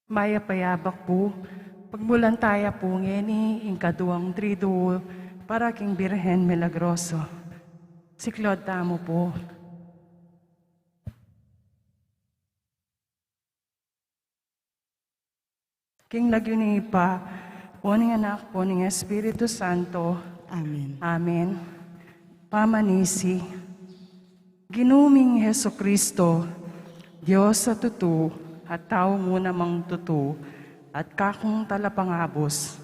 Maya payabak po, pagmulantaya po ngeni, ingkaduang triduo, para king Birhen Milagroso. Siklod tamo po. King nagyunipa, poning anak, poning Espiritu Santo. Amen. Amen. Pamanisi, Ginuming Heso Kristo, Diyos sa tutu, at tao muna mang tutu, at kakong talapangabos.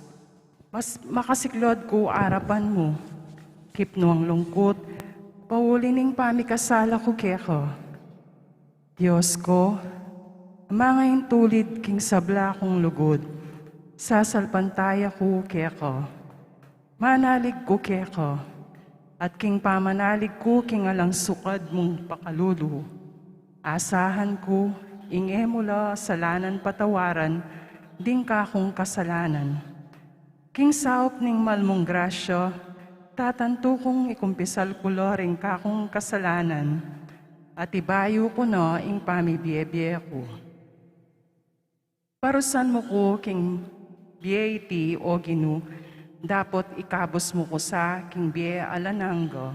Mas makasiklod ko arapan mo, kipnuang lungkot, paulining pamikasala ko keko. Diyos ko, amangay tulid king sabla kong lugod, sasalpantaya ko keko. Manalig ko keko, at king pamanalig ko king alang sukad mong pakalulu. Asahan ko, inge mula salanan patawaran, ding kakong kasalanan. King saop ning malmong grasya, tatanto kong ikumpisal kulo ring kakong kasalanan, at ibayo ko no ing pamibiyebye ko. Parusan mo ko king biyeti o ginu, dapat ikabos mo ko sa king biye alananggo.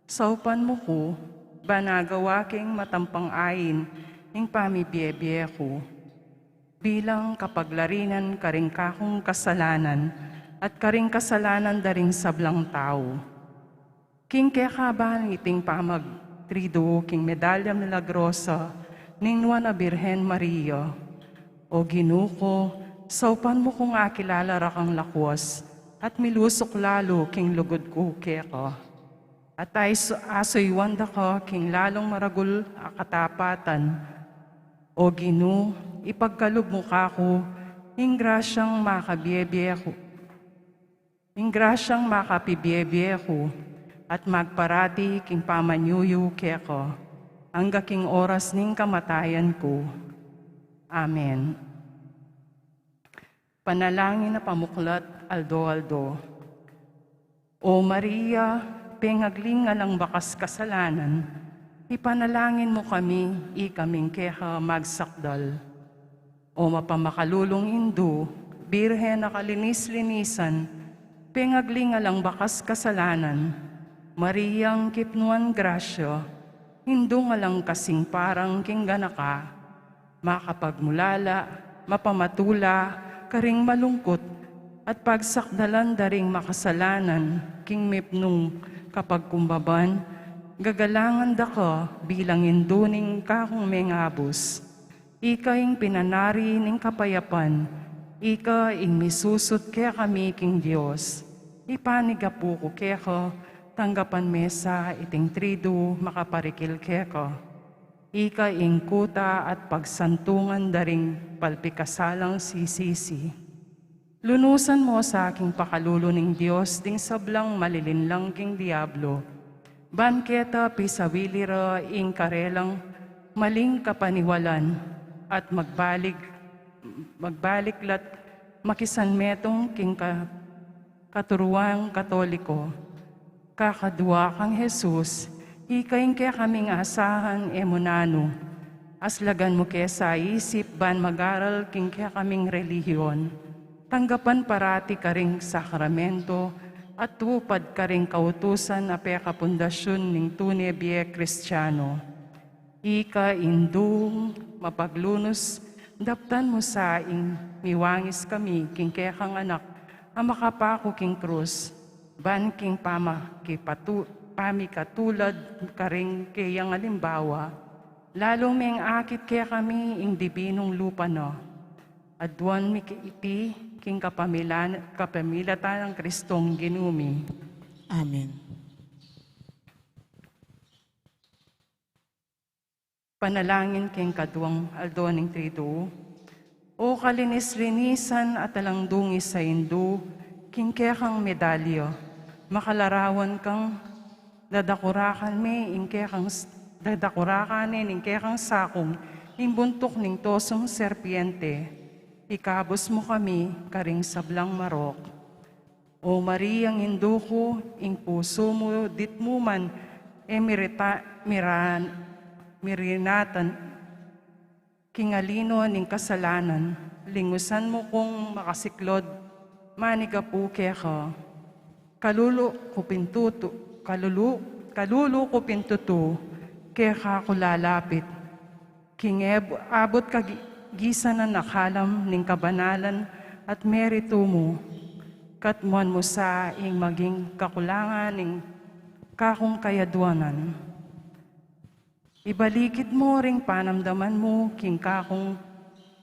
Saupan mo ko, banagawa king matampang ayin, ing pamibiyebye ko. Bilang kapaglarinan karing kakong kasalanan, at karing kasalanan daring sablang tao. King kekaban iting pamag trido king medalya milagrosa, ningwa na Birhen Maria. O ginuko, saupan mo kong akilala rakang lakwas, at milusok lalo king lugod ko keko. At asoy wanda ko king lalong maragul akatapatan. O Ginu, ipagkalog mo kako, ingrasyang makabiyebye ko. Ingrasyang makapibiyebye ko, at magparati king pamanyuyo keko, hangga king oras ning kamatayan ko. Amen. Panalangin na pamuklat, aldo-aldo. O Maria, pengagling alang bakas kasalanan, ipanalangin mo kami, ikaming keha magsakdal. O mapamakalulong Indo, Birhen na kalinis-linisan, pengagling alang bakas kasalanan, Mariyang kipnuan grasya, Indo alang kasing parang kingganaka, makapagmulala, mapamatula, karing malungkot, at pagsakdalan daring makasalanan, king mipnung kapag kumbaban, gagalangan da ko bilang induning kakong mengabos. Ika ing pinanari ning kapayapan, ika ing misusot kaya kami king Diyos. Ipanigapu ko keko, tanggapan mesa iting trido makaparikil keko. Ika ing kuta at pagsantungan daring palpikasalang sisisi. Lunusan mo sa aking pakalulo ning Diyos ding sablang malilinlang king Diablo. Banketa pisawilira ing karelang maling kapaniwalan at magbaliklat makisanmetong king katuruang katoliko. Kakadwa kang Jesus, ikain kaya kaming asahan emunano. Aslagan mo kaya sa isip ban magaral king kaya kaming relihiyon. Tanggapan parati karing sakramento at tupad karing kautusan na pekapundasyon ning tunay biye Kristiyano. Ika indung mapaglunos, daptan mo sa ing miwangis kami king kaya kang anak, ang makapako king krus, ban king pamikatulad karing kayang alimbawa, lalong meng akit kaya kami ing dibinong lupa no. Adwan iti king kapamilatan ng Kristong ginumi. Amen. Panalangin king kaduang aldoning trido. O kalinis-linisan at talang sa Indo, king kekang medalyo, makalarawan kang dadakurakan me, ing kekang dadakurakan ing kekang sakong, ing buntok ning tosong serpiente, ikabos mo kami, karing sablang marok. O Mariyang Induko, ing puso mo, dit mo man, mirinatan, kingalino ning kasalanan, lingusan mo kong makasiklod, manigapu keka, kalulu ko pintuto, keka ko lalapit, abot kagisa na nakalam ning kabanalan at merito mo, katmuan mo sa ing maging kakulangan ning kakong kayadwanan. Ibalikid mo ring panamdaman mo king kakong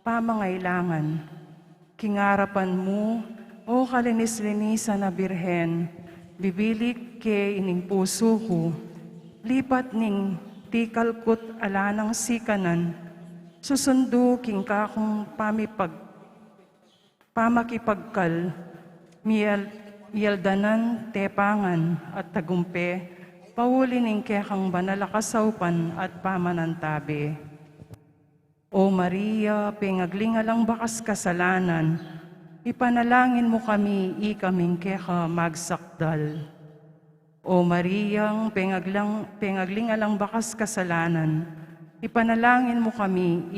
pamangailangan. Kingarapan mo, o kalinis-linisan na birhen, bibilik ke ining puso ko, lipat ning tikalkot alanang sikanan, susundo king kakong pamakipagkal, miyaldanan tepangan at tagumpe, pauli ning kekang banalakasaupan at pamanantabi. O Maria, pingaglingalang bakas kasalanan, ipanalangin mo kami, ikaming keka magsakdal. O Maria, pingaglingalang bakas kasalanan, ipanalangin mo kami,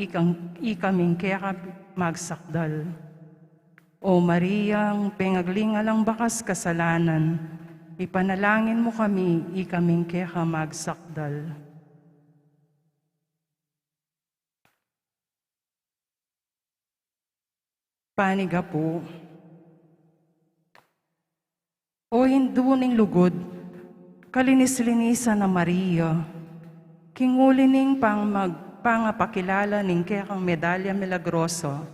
ikaming keka magsakdal. O Maria, pingaglingalang bakas kasalanan, ipanalangin mo kami, ikaming keka magsakdal. Paniga po. O hinduning lugod, kalinis-linisan na Maria, kingulining pangapakilala ning kekang medalya milagroso,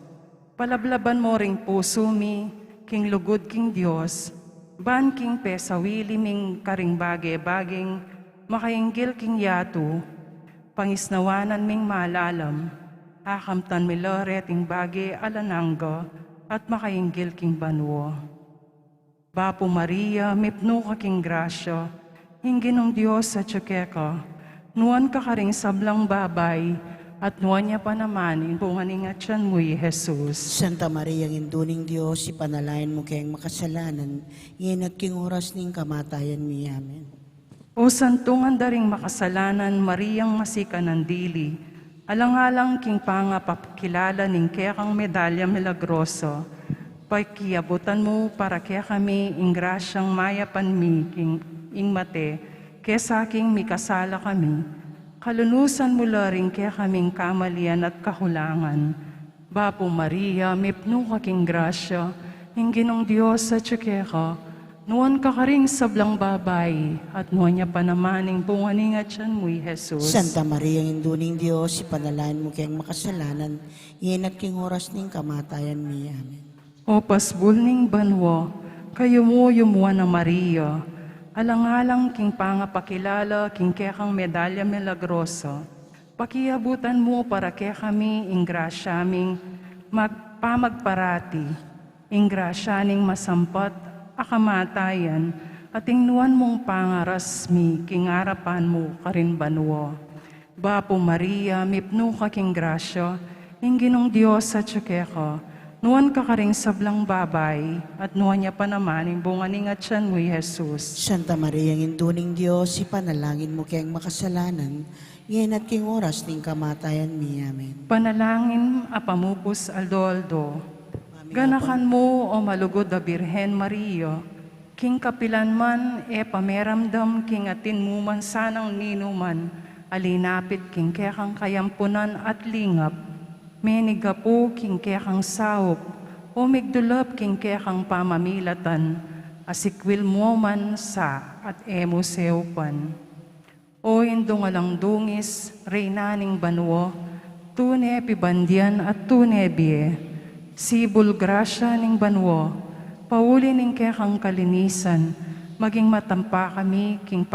palablaban mo ring puso mi, king lugod king Diyos, ban king pesawili ming karing baging, makainggil king yato, pangisnawanan ming malalam, akamtan milore ting bagi alananggo, at makainggil king banwo. Bapo Maria, mipno ka king grasya, hingginong Diyos sa tsukeka, nuan ka karing sablang babay, at nuan niya pa naman, inpunganingat siyan mo'y Jesus. Santa Maria, ang induning Diyos, ipanalain mo kayang makasalanan, ngayon at king oras ning kamatayan mi. Amen. O santungan daring makasalanan, Mariang masika ng dili, alang-alang king pangapakilala ning kekang medalya milagroso, pagkiabutan mo para kaya kami ing grasyang mayapan mi king ing mate, kesa king mikasala kami, kalunusan mo ring kaya kaming kamalian at kahulangan. Bapo Maria, mipno ka king grasya, hingginong Diyos sa tsukeka, nuan ka karing sablang babay, at nuan niya pa naman ing punganingat siyan mo'y Jesus. Santa Maria, ang induning Diyos, ipanalain mo kayang makasalanan, ngayon at king oras ning kamatayan mi. Amen. O pasbul ning banwo, kayo mo yumuan na Maria, alang-alang king pangapakilala, king kekang medalya milagroso, pakiabutan mo para kaya kami ing grasya aming magpamagparati, ing grasya ning masampat, akamatayan, at ingnuan mong pangarasmi, king arapan mo karin banwo. Bapo Maria, mipno ka king grasya, ingginong Diyos sa tsukeka, nuan ka karing sablang babay, at nuan niya pa naman, yung bunganingat siyan mo'y Jesus. Santa Maria, ang induning Diyos, ipanalangin mo kayang makasalanan, ngayon at king oras ning kamatayan mi. Amen. Panalangin apamupos aldo-aldo, ganakan mo o malugod na Birhen Maria, king kapilan man pameramdam king atin mo man sanang ninuman, alinapit king kekang kayampunan at lingap, menigapo king kekang sawop, o migdulap king kekang pamamilatan, asikwil mo man sa at emo seupan. O indungalang dungis, reynaning banwo, tune pibandian at tune bie, sibul grasya ning banwo, pauli ning kekang kalinisan, maging matampa kami king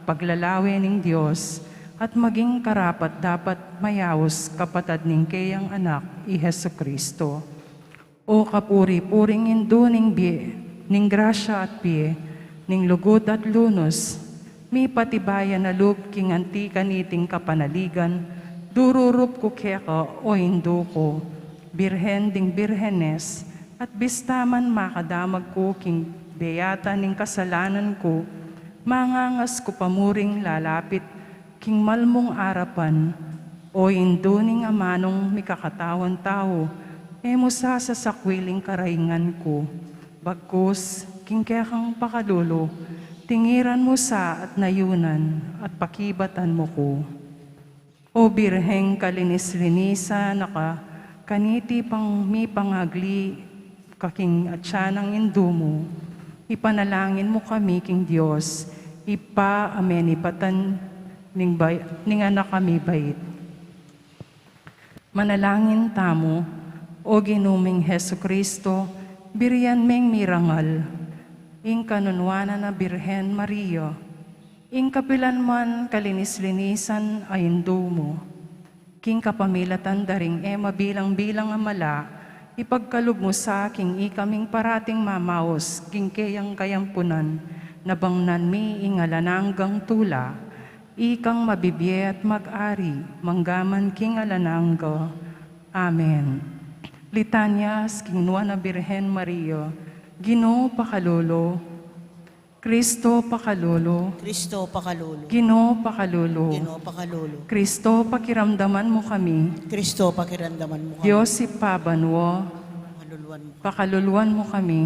paglalawi ning Diyos, at maging karapat dapat mayawos kapatad ning kayang anak, i Hesu Kristo. O kapuri-puring induning bie, ning grasya at bie, ning lugod at lunos, mi patibayan na lub king antika niting kapanaligan, dururup ko keka o hindu ko, birhen ding birhenes, at bistaman makadamag ko king beyata ning kasalanan ko, mangangas ko pamuring lalapit, king malmong arapan, O induning amanong mikakatawan tao, emo sa sakwiling karaingan ko. Bagkus, kingkekang pakalulo, tingiran mo sa at nayunan at pakibatan mo ko. O birheng kalinis-linisa naka, kaniti pang mi pangagli, kaking atyanang indumo, ipanalangin mo kami king Diyos, ipa amen ipatan ning anak kami bait. Manalangin tamo, o ginuming Heso Kristo, biriyan meng mirangal, ing kanunwana na Birhen Maria, ing kapilan man kalinis-linisan ay indumo, king kapamilatan daring ema bilang-bilang amala, ipagkalog mo sa king ikaming parating mamaos, king kayang kayampunan, nabangnan mi ingalananggang tula, ikang mabibye at mag-ari, manggaman king alananggo. Amen. Litanyas, king Nuana Birhen Maria, Ginoo pakalolo, Kristo pakalolo, Kristo pakalolo. Ginoo pakalolo, Ginoo pakalolo. Kristo pakiramdaman mo kami, Kristo pakiramdaman mo kami. Diyos ipabanwo, Pakaluluan mo. pakaluluan mo kami,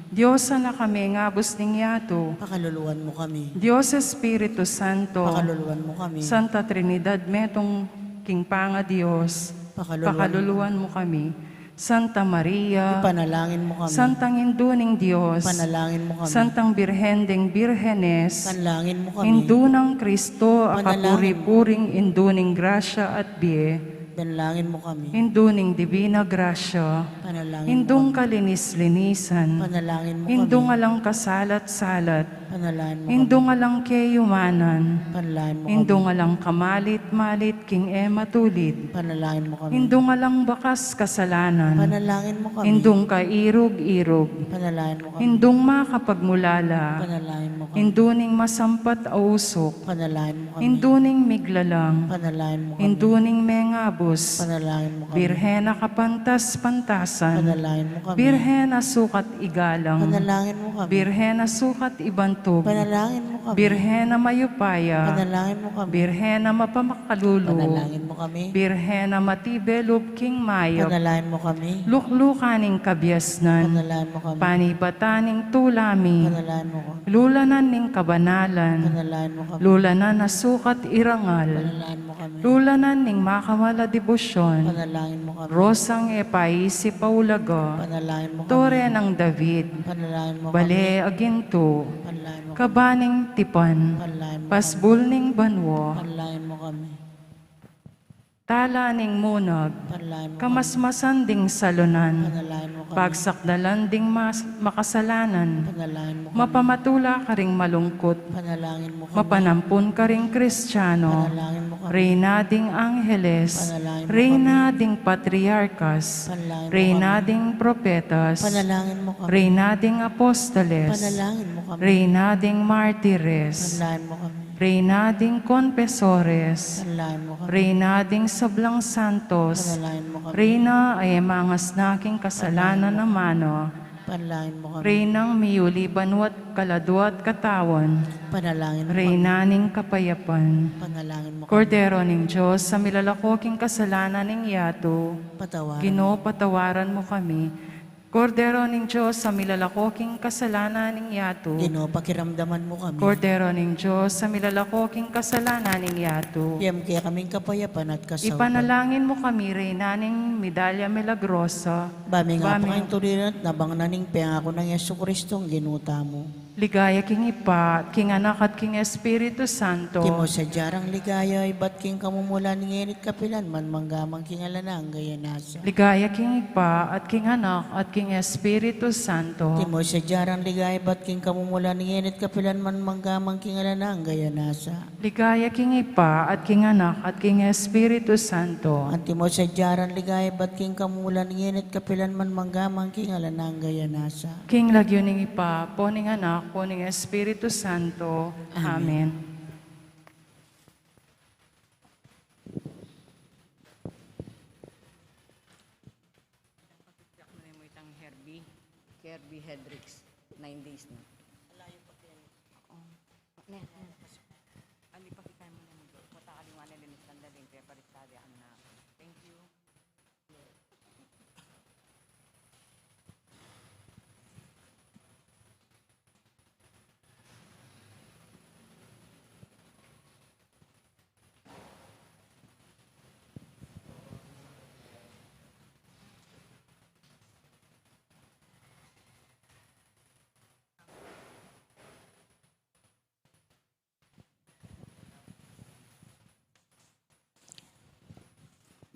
Diyos na kami ngabos ning yato, Pakaluluan mo kami. Diyos Espiritu Santo, Pakaluluan mo kami. Santa Trinidad metong king panga Diyos, pakaluluan mo kami, Santa Maria, Panalangin mo kami. Santang Induning Diyos, Panalangin mo kami. Santang Birhendeng Birhenes, Panalangin mo kami. Indunang Kristo, Panalangin. akapuri-puring induning grasya at biye, Panalangin mo kami. induning divina grasya, Panalangin mo indung kami. kalinis-linisan, Panalangin mo indung kami. alang kasalat-salat, Panalangin mo kami. indung alang kayumanan, Panalangin mo kami. indung alang kamalit-malit king ema tulid, Panalangin mo kami. indung alang bakas kasalanan, Panalangin mo kami. indung kairog-irog, Panalangin mo kami. indung makapagmulala, Panalangin mo kami. induning masampat ausok, Panalangin mo kami. induning miglalang, Panalangin mo kami. induning mengabos, Panalangin mo kami. birhena kapantas-pantasan, Panalangin mo kami. birhena sukat igalang, Panalangin mo kami. birhena sukat ibantog, Panalangin mo kami. birhena mayupaya, Panalangin mo kami. birhena mapamakalulo, Panalangin mo kami. birhena matibelub king mayop, Panalangin mo kami. luklukaning kabyasnan, Panalangin mo kami. panibataning tulami, Panalangin mo kami. lulanan ning kabanalan, Panalangin mo kami. lulanan na sukat irangal, Panalangin mo kami. lulanan ning makamala debosyon, Panalangin mo kami. rosang epaisi paulaga, Panalangin mo kami. tore ng David, Panalangin mo kami. bale aginto, Panalangin mo kami. kabaning tipan, Panalangin mo kami. pasbul ning banwo, Panalangin mo kami. tala ning munag, Panalangin mo kami. kamasmasan ding salunan, Panalangin mo kami. pagsakdalan ding makasalanan, Panalangin mo kami. mapamatula ka ring malungkot, Panalangin mo kami. mapanampun ka ring Kristiyano, Panalangin mo kami. Reyna ding Angeles, Panalangin mo Reyna ding Patriarkas, Panalangin mo Reyna kami. ding Propetas, Panalangin mo kami. Reyna ding Apostoles, Panalangin mo kami. Reyna ding Martires, Panalangin mo kami. Reyna ding Confesores, Panalangin mo kami. Reyna ding Sablang Santos, Panalangin mo kami. Reyna ay mangas naking kasalanan na mano, Panalangin mo kami. Reynang miyuli banwat kaladwat katawan, Panalangin mo kami. Reyna ning kapayapan, Panalangin mo kami. Kordero ning Diyos, sa milalakoking kasalanan ning yato, Patawarin. Ginoo patawaran mo kami. Kordero ning Diyos, sa milalakoking kasalanan ning yato, Ginoo, pakiramdaman mo kami. Kordero ning Diyos, sa milalakoking kasalanan ning yato, Iyam kaya kaming kapayapan at kasawapan. ipanalangin mo kami, Reyna ning Medalya Milagrosa, Bami nga Bami. pakain tuliran at nabang naning pangako ng Yesu Kristong ginuta mo. ligaya king Ipa, king Anak at king Espiritu Santo, Timo sa jarang ligaya, iba't king kamumula ni nginit kapilan, man manggamang king alanang gaya nasa. ligaya king Ipa at king Anak at king Espiritu Santo, Timo sa jarang ligaya, iba't king kamumula ni nginit kapilan, man manggamang king alanang gaya nasa. ligaya king Ipa at king Anak at king Espiritu Santo, Anti mo sa jarang ligaya, iba't king kamumula ni nginit kapilan, man manggamang king alanang gaya nasa. king lagyo ning Ipa, poning Anak, poning Espiritu Santo. Amen. Kirby Hendricks, 9 days na. Ani pa kay mo nang pata kaliwanan din sandalin kay paristadi ang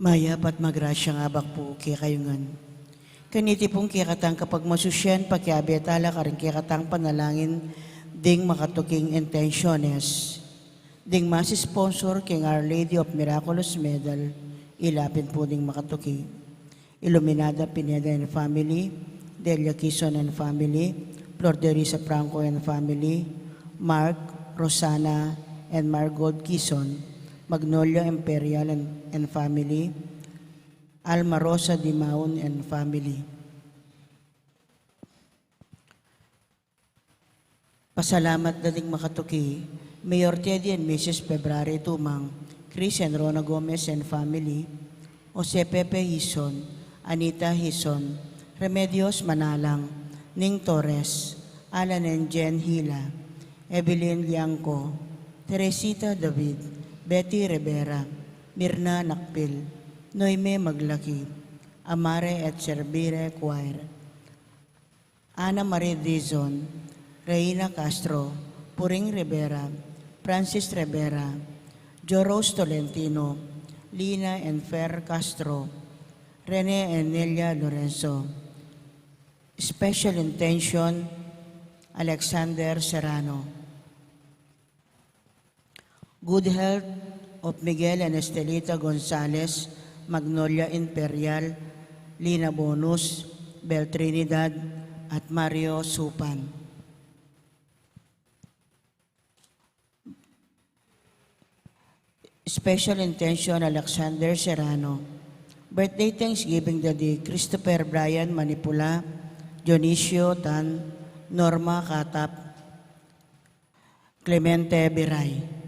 Mayap at magrasya nga bak po kaya kayo ngan. Kaniti pong kikatang kapag masusyan, pakiabiatala ka rin kikatang panalangin, ding makatuking intentiones. Ding sponsor king Our Lady of Miraculous Medal, ilapin po ding makatuki. Iluminada Pineda and Family, Delia Quezon and Family, Flor de Risa Franco and Family, Mark, Rosana, and Margot Quezon, Magnolia Imperial and Family, Alma Rosa Dimaon and Family. Pasalamat dating makatuki, Mayor Teddy and Mrs. February Tumang, Chris and Rona Gomez and Family, Jose Pepe Hison, Anita Hison, Remedios Manalang, Ning Torres, Alan and Jen Hila, Evelyn Liangco, Teresita David, Betty Rivera, Mirna Nakpil, Noime Maglaki, Amare at Servire Choir, Ana Marie Dizon, Reina Castro, Puring Rivera, Francis Rivera, Joros Tolentino, Lina and Fer Castro, Rene and Nelia Lorenzo. Special intention, Alexander Serrano. Good health of Miguel and Estelita Gonzalez, Magnolia Imperial, Lina Bonus, Bel Trinidad, at Mario Supan. Special intention, Alexander Serrano. Birthday Thanksgiving Daddy, Christopher Brian Manipula, Dionisio Tan, Norma Katap, Clemente Biray.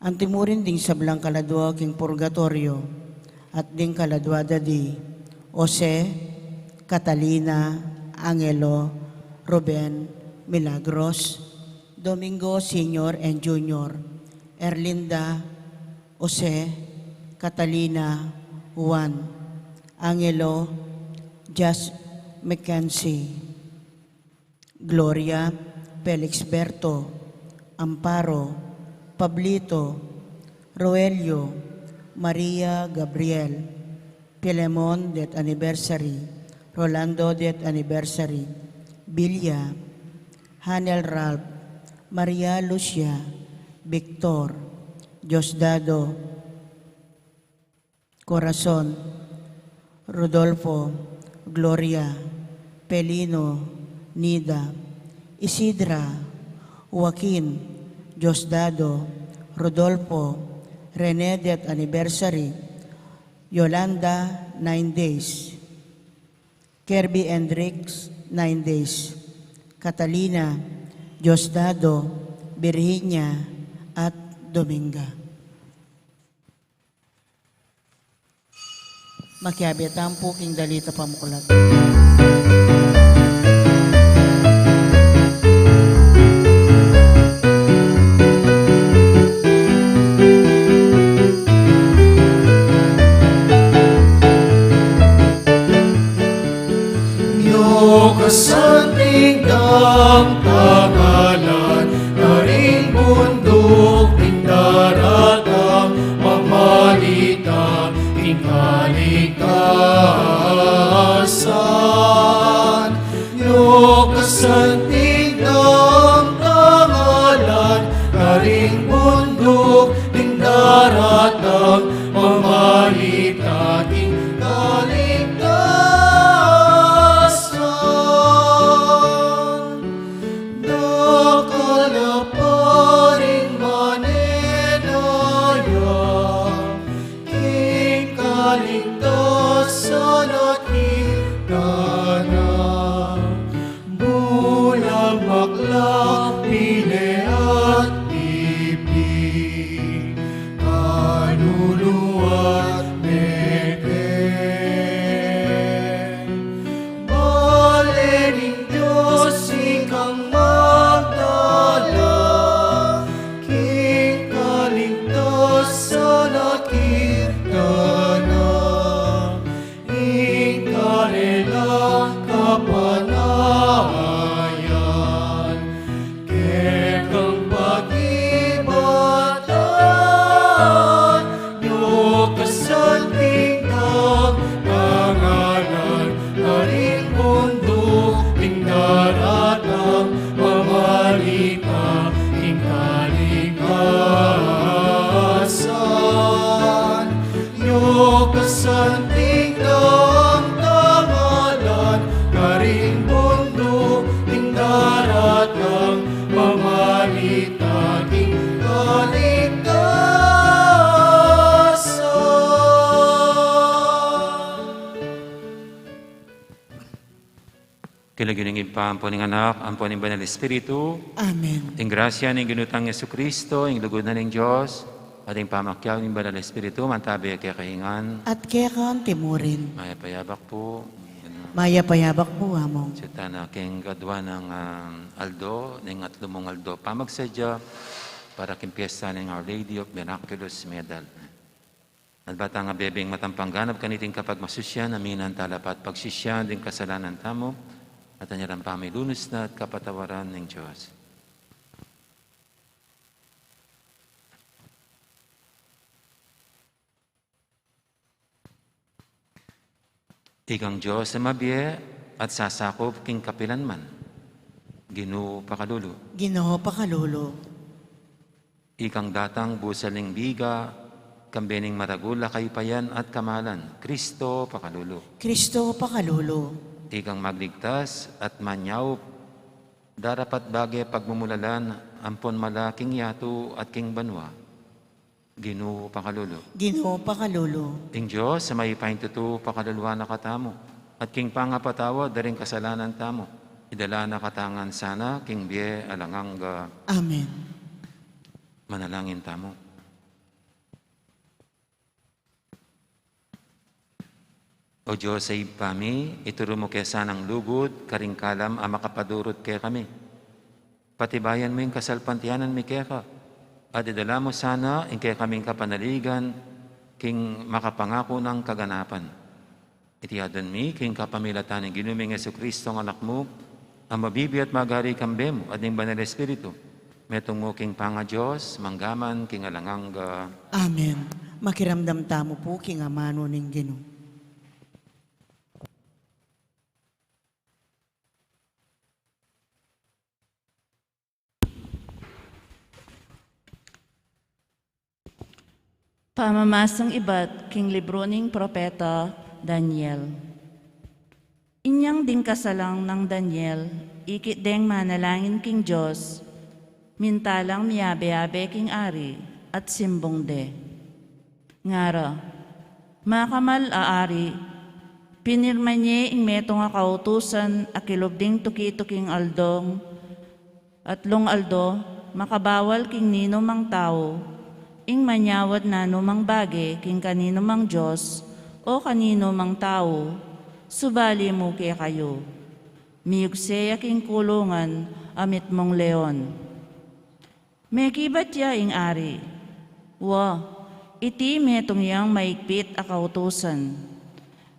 Ang timurin ding sablang kaladwa king purgatorio at ding kaladwa Daddy, Jose, Catalina, Angelo, Ruben, Milagros, Domingo Senior and Junior, Erlinda, Jose, Catalina, Juan, Angelo, Jas Mackenzie, Gloria, Felix Berto, Amparo, Pablito, Roelio, Maria Gabriel, Pilemon det anniversary, Rolando det anniversary, Bilya, Hanel Ralph, Maria Lucia, Victor, Diosdado, Corazon, Rodolfo, Gloria, Pelino, Nida, Isidra, Joaquin, Diosdado, Rodolfo, Rene det anniversary, Yolanda, 9 days, Kirby Hendricks, 9 days, Catalina, Diosdado, Virginia, at Dominga. Makiabitan po king dalita pamukulat. Kasanting ang pangalan, karing bundok, ting daratang, mamalita, ting kaligtasan. Yo kasanting ang pangalan, karing bundok, ting daratang, mamalita, ting kaligtasan. Kilagining impampo ng anak, ampo ng banal Espiritu, Amen. ang grasya ng ginutang Yesu Kristo, ang lugod na ng Diyos, at ang pamakyaw ng banal Espiritu, mantabi kaya kahingan, At kaya kan timurin. maya payabak po, Maya payabak po among. sita na king gadwa ng Aldo, ng atlumong Aldo, pamagsadya, para king piyesta ng Our Lady of Miraculous Medal. At bata nga bebeng matampangganap kaniting kapag masusyan, aminan talapat pagsisyan din kasalanan tamo, at anyarang pamilunos na at kapatawaran ng Diyos. Ikang Diyos sa mabiye at sasakop king kapilanman. Ginoo pakalulu. Ginoo pakalulu. Ikang datang busaling biga, kambening maragula kaypayan at kamalan. Kristo pakalulu. Kristo pakalulu. Ikang magligtas at manyaw, darapat bagay pagmumulalan, ampon malaking yato at king banwa. Ginoo pakalulu. Ginoo pakalulu. Ing Diyos sa may pahintuto pakaluluwa na katamo, at king pangapatawa daring kasalanan tamo. Idala na katangan sana, king biye alanganga Amen. manalangin tamo. O Diyos sa ipami, ituro mo kaya sanang lugod, karing kalam, ang makapadurot kaya kami. Patibayan mo yung kasalpantiyanan mi kaya ka. At idala mo sana, yung kaya kaming kapanaligan, king makapangako ng kaganapan. Itiyadan mi, king kapamilatan ng ginuming Yesu Kristo ang anak mo, ang mabibi at magari kambe mo, at ng banal Espiritu. Metong mo king panga Diyos, manggaman, king alanganga. Amen. Makiramdam tamo po king amano ning Ginoo. Pamamasang iba't king libro ning propeta Daniel. Inyang ding kasalang ng Daniel, ikit deng manalangin king Diyos, mintalang miyabe-abe king ari at simbong de. Ngara, makamal aari, pinirma niya ing metong nga kautusan akilubding tuki-tuking aldong, at long aldo, makabawal king nino mang tao, ing manyawad na numang bage king kanino mang Diyos o kanino mang tao, subali mo kaya kayo. Miyugseya king kulungan amit mong leon. Mekibat ya ing ari, wa, iti metong yang maigpit akautusan.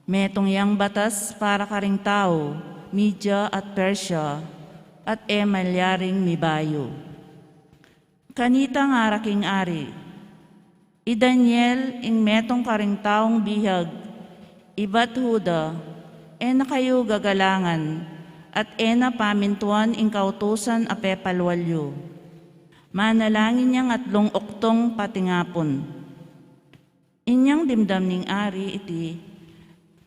Metong yang batas para karing tao, Media at Persia, at malyaring mibayo. Kanita nga raking ari, I Daniel ing metong karing taong bihag, ibat huda, na kayo gagalangan, at na pamintuan ing kautusan a pepalwalyo. Manalangin niyang atlong oktong patingapon. Inyang dimdam ning ari iti,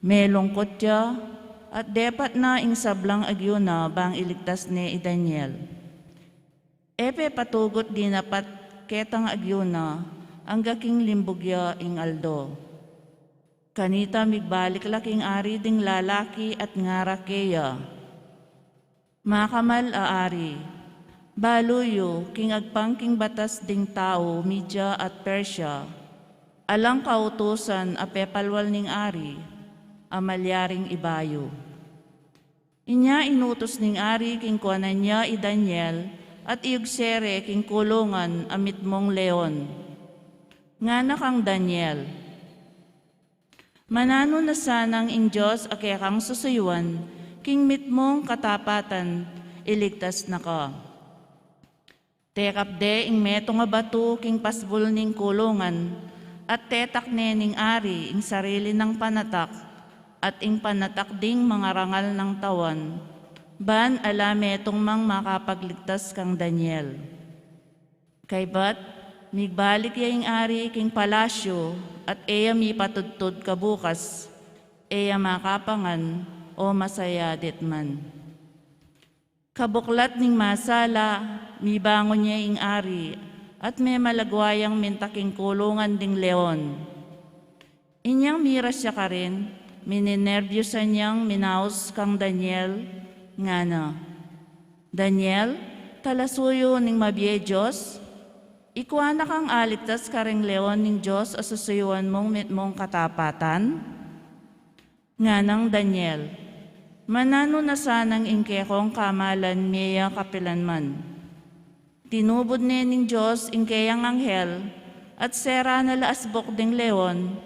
melongkot ya, at depat na ing sablang agyo na bang iligtas ni I Daniel. Epe patugot di napat ketang agyo na, ang gaking limbugya ing aldo. Kanita migbalik laking ari ding lalaki at ngarakeya. Makamal aari, baluyo king agpangking batas ding tao, Media at Persia, alang kautusan a pepalwal ning ari, amalyaring ibayo. Inya inutos ning ari king kuanan niya I Daniel at iugsere king kulungan amit mong leon. Nga kang Daniel, manano na sanang ing Diyos akekang susuyuan, king mitmong katapatan, iligtas na ka. Tekapde ing meto nga batu king pasbul ning kulungan, at tetak ning ari ing sarili ng panatak, at ing panatak ding mga rangal ng tawan, ban ala metong mang makapagligtas kang Daniel. Kaybat, migbalik yaing ari king palasyo at mi patudtod kabukas, makapangan o masaya ditman. Kabuklat ning masala, mibangon niya ing ari at may malagwayang mintaking kulungan ding leon. Inyang miras siya ka rin, mininervyusan niyang minaos kang Daniel, Ngana, Daniel, talasuyo ning mabye Diyos, ikuana kang aligtas karing leon ning Diyos asusuyuan mong mitmong katapatan? Nganang Daniel, manano na sanang ingkekong kamalan meya kapilanman. Tinubod ne ning Diyos ingkeyang anghel, at sera na laasbok ding leon,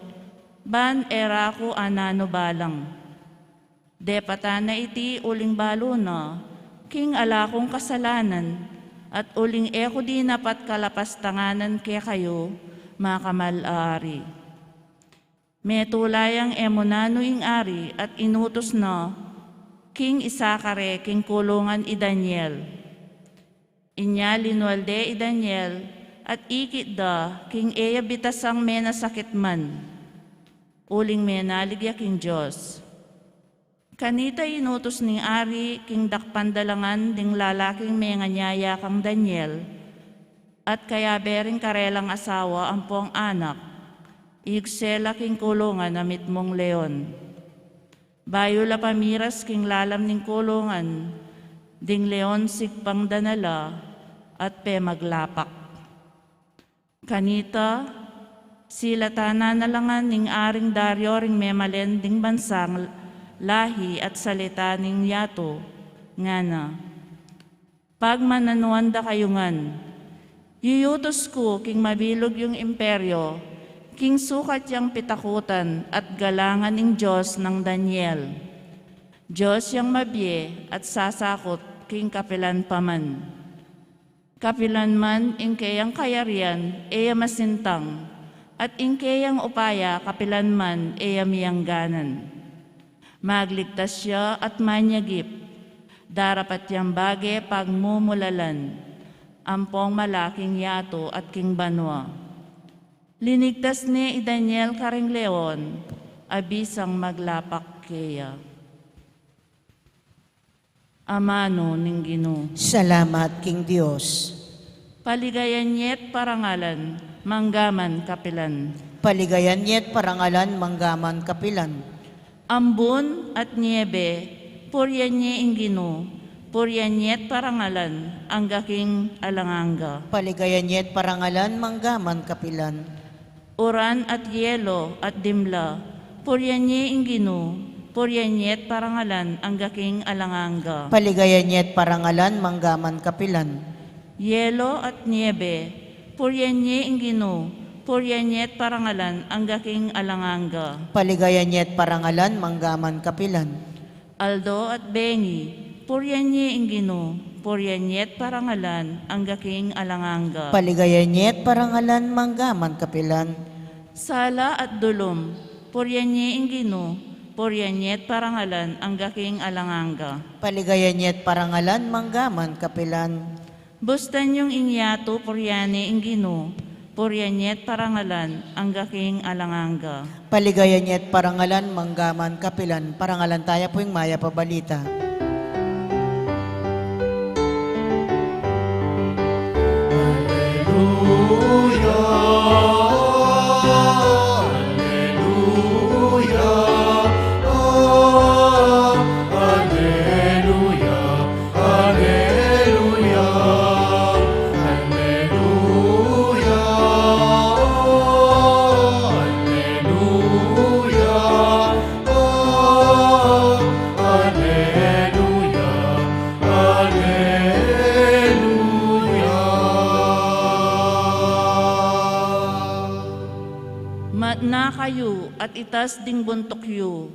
ban era ko anano balang. Depata na iti uling balo na, king ala kong kasalanan, at uling eko di napat kalapastanganan ke kayo, makamal-ari. Metulayang emonano ing ari at inutos na, king Isakare king kulungan i Daniel. Inya linwalde i Daniel, at ikit da, king eya bitasang mena sakit man. Uling menaligya king Diyos. Kanita inutos ni Ari, king dakpandalangan ding lalaking menganyaya kang Daniel, at kaya bering karelang asawa ang pong anak, igsela king kulungan na mitmong leon. Bayo la pamiras king lalam ning kulungan, ding leon sigpang danala, at pe maglapak. Kanita, sila tananalangan ning aring Dario ring memalen ding bansang lahi at salita ning yato, ngana. Pag mananuanda kayungan, yuyutos ko king mabilog yung imperyo, king sukat yang pitakutan at galangan ning Diyos ng Daniel. Diyos yang mabye at sasakot king kapilan paman. Kapilan man ingkeyang kayarian, eya masintang, at ingkeyang upaya kapilan man eya miyangganan. Magligtas siya at manyagip, darapat yang bage pagmumulalan, ampong malaking yato at king banwa. Linigtas ni Daniel karing leon, abisang maglapak keya. Amano ning Ginoo. Salamat, King Diyos. Paligayan niyet parangalan, manggaman kapilan. Paligayan niyet parangalan manggaman kapilan. Ambon at niebe, puryan niya ing Ginoo, puryan niyet parangalan, ang gaking alanganga. Paligayan niyet parangalan manggaman kapilan. Uran at yelo at dimla, puryan niya ing Ginoo, puryan niyet parangalan, ang gaking alanganga. Paligayan niyet parangalan manggaman kapilan. Yelo at niebe, puryan niya ing Ginoo, puryan niyet parangalan, ang gaking alanganga. Paligayan niyet parangalan manggaman kapilan. Aldo at Bengi, puryan niya ing Ginoo, puryan niyet parangalan, ang gaking alanganga. Paligayan niyet parangalan manggaman kapilan. Sala at Dulom, puryan niya ing Ginoo, puryan niyet parangalan, ang gaking alanganga. Paligayan niyet parangalan manggaman kapilan. Bustan yung inyato, puryane ing Ginoo, puryan niyet parangalan, ang gaking alanganga. Paligayan niyet parangalan manggaman kapilan. Parangalan tayo po yung maya pabalita. Na kayo at itas ding buntok yu,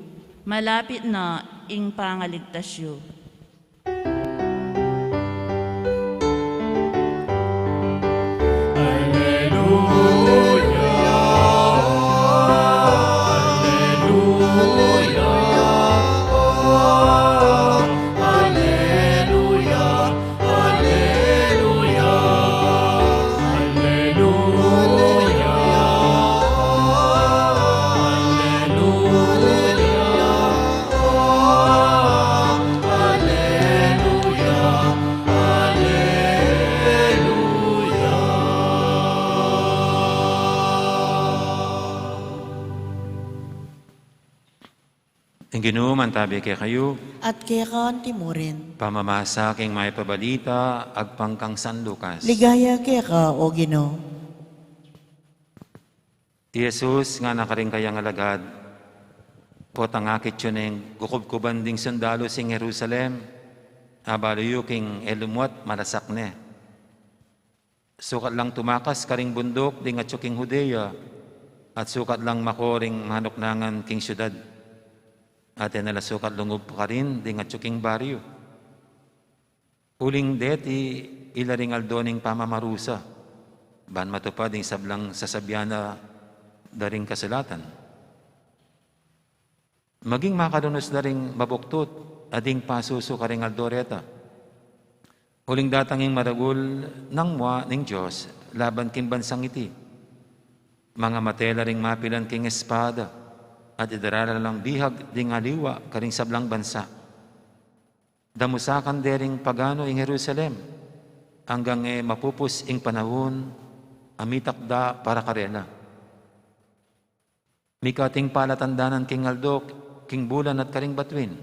malapit na ing pangaligtas yu. Ginuman tabi kay kayo, at kaya kaan timurin. pamamasa king may pabalita, agpangkang San Lucas. Ligaya kaya ka, o Ginoo. Jesus nga nakaring kayang alagad, potangakit yun ng gukubkuban ding sundalo sing Jerusalem, abalo king elumwat malasak ne. Sukat lang tumakas karing bundok ding at king Judea, at sukat lang makoring manuknangan king syudad. At nala sukat lungub pa rin ding at king baryo. Uling deti ilaring aldoning pamamarusa, ban matupad ding sablang sasabyana daring kasulatan. Maging makadunos daring mabuktot, ading pasuso karing aldoreta. Huling datanging maragul ng mwa ng Diyos, laban king bansang iti. Mga matela ring mapilan king espada, at idarala lang bihag ding aliwa karing sablang bansa. Damusakan dering pagano ing Jerusalem, hanggang mapupus ing panahon, amitakda para karela. Mikating palatandanan king aldok, king bulan at karing batwin.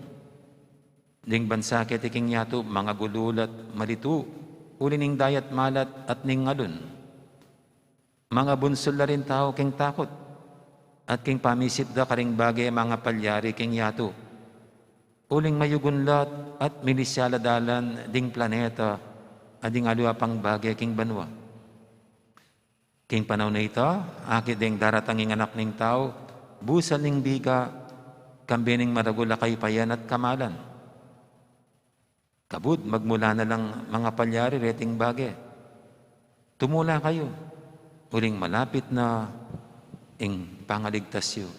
Ding bansa kiti king yato, mga gululat, malitu, uli ning dayat malat at ning alun. Mga bunsol na rin tao king takot, at king pamisip da karing bagay mga palyari king yato. Uling mayugunlat at milisyaladalan ding planeta, ading alwa pang bagay king banwa. King panahon na ito, akit ding daratanging anak ning tao, busal ning biga, kambining maragula kaypayan at kamalan. Kabud, magmula na lang mga palyari reting bagay. Tumula kayo, uling malapit na ing pangaligtas yu.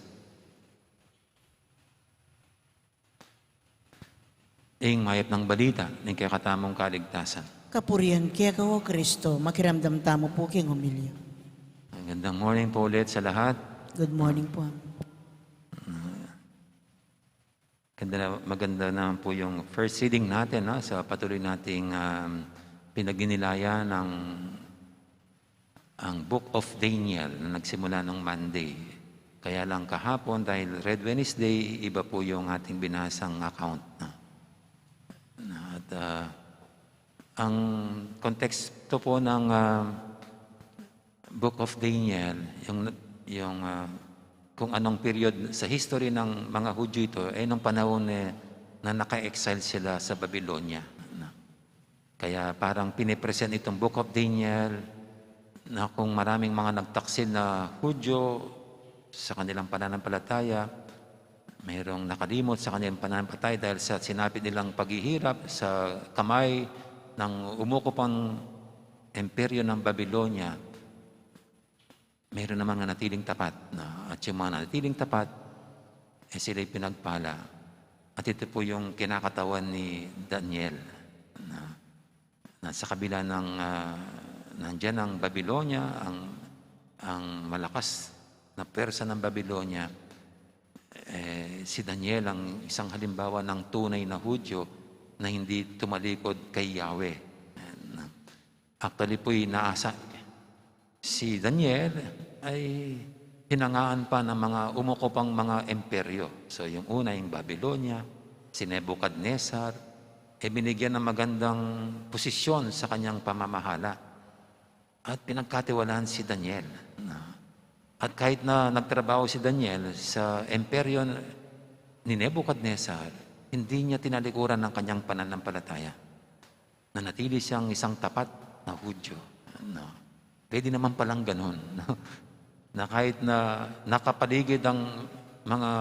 Ing mayap ng balita ng kakatamong kaligtasan. Kapurian kaya ka, o Kristo, makiramdam tamo po king humilya. Magandang morning po ulit sa lahat. Good morning po. Maganda naman po yung first reading natin, no? Sa patuloy nating pinaginilaya ng ang Book of Daniel na nagsimula ng Monday. Kaya lang kahapon, dahil Red Wednesday, iba po yung ating binasang account. At ang konteksto po ng Book of Daniel, yung kung anong period sa history ng mga Hudyo ito, nung panahon na naka-exile sila sa Babylonia. Kaya parang pinipresent itong Book of Daniel na kung maraming mga nagtaksil na Hudyo sa kanilang pananampalataya, mayroong nakalimot sa kanilang pananampalataya dahil sa sinapit nilang paghihirap sa kamay ng umukupang imperyo ng Babylonia, mayroon naman nga natiling tapat. At yung mga natiling tapat, sila'y pinagpala. At ito po yung kinakatawan ni Daniel na sa kabila ng nandiyan ang Babylonia, ang malakas na persa ng Babylonia, si Daniel ang isang halimbawa ng tunay na Hudyo na hindi tumalikod kay Yahweh. Actually po'y naasa si Daniel ay hinangaan pa ng mga umukupang mga imperyo. So yung una yung Babylonia, si Nebuchadnezzar, binigyan ng magandang posisyon sa kanyang pamamahala. At pinagkatiwalaan si Daniel. At kahit na nagtrabaho si Daniel sa imperyo ni Nebuchadnezzar, hindi niya tinalikuran ng kanyang pananampalataya. Nanatili siyang isang tapat na Hudyo. Pwede naman palang ganun. Na kahit na nakapaligid ang mga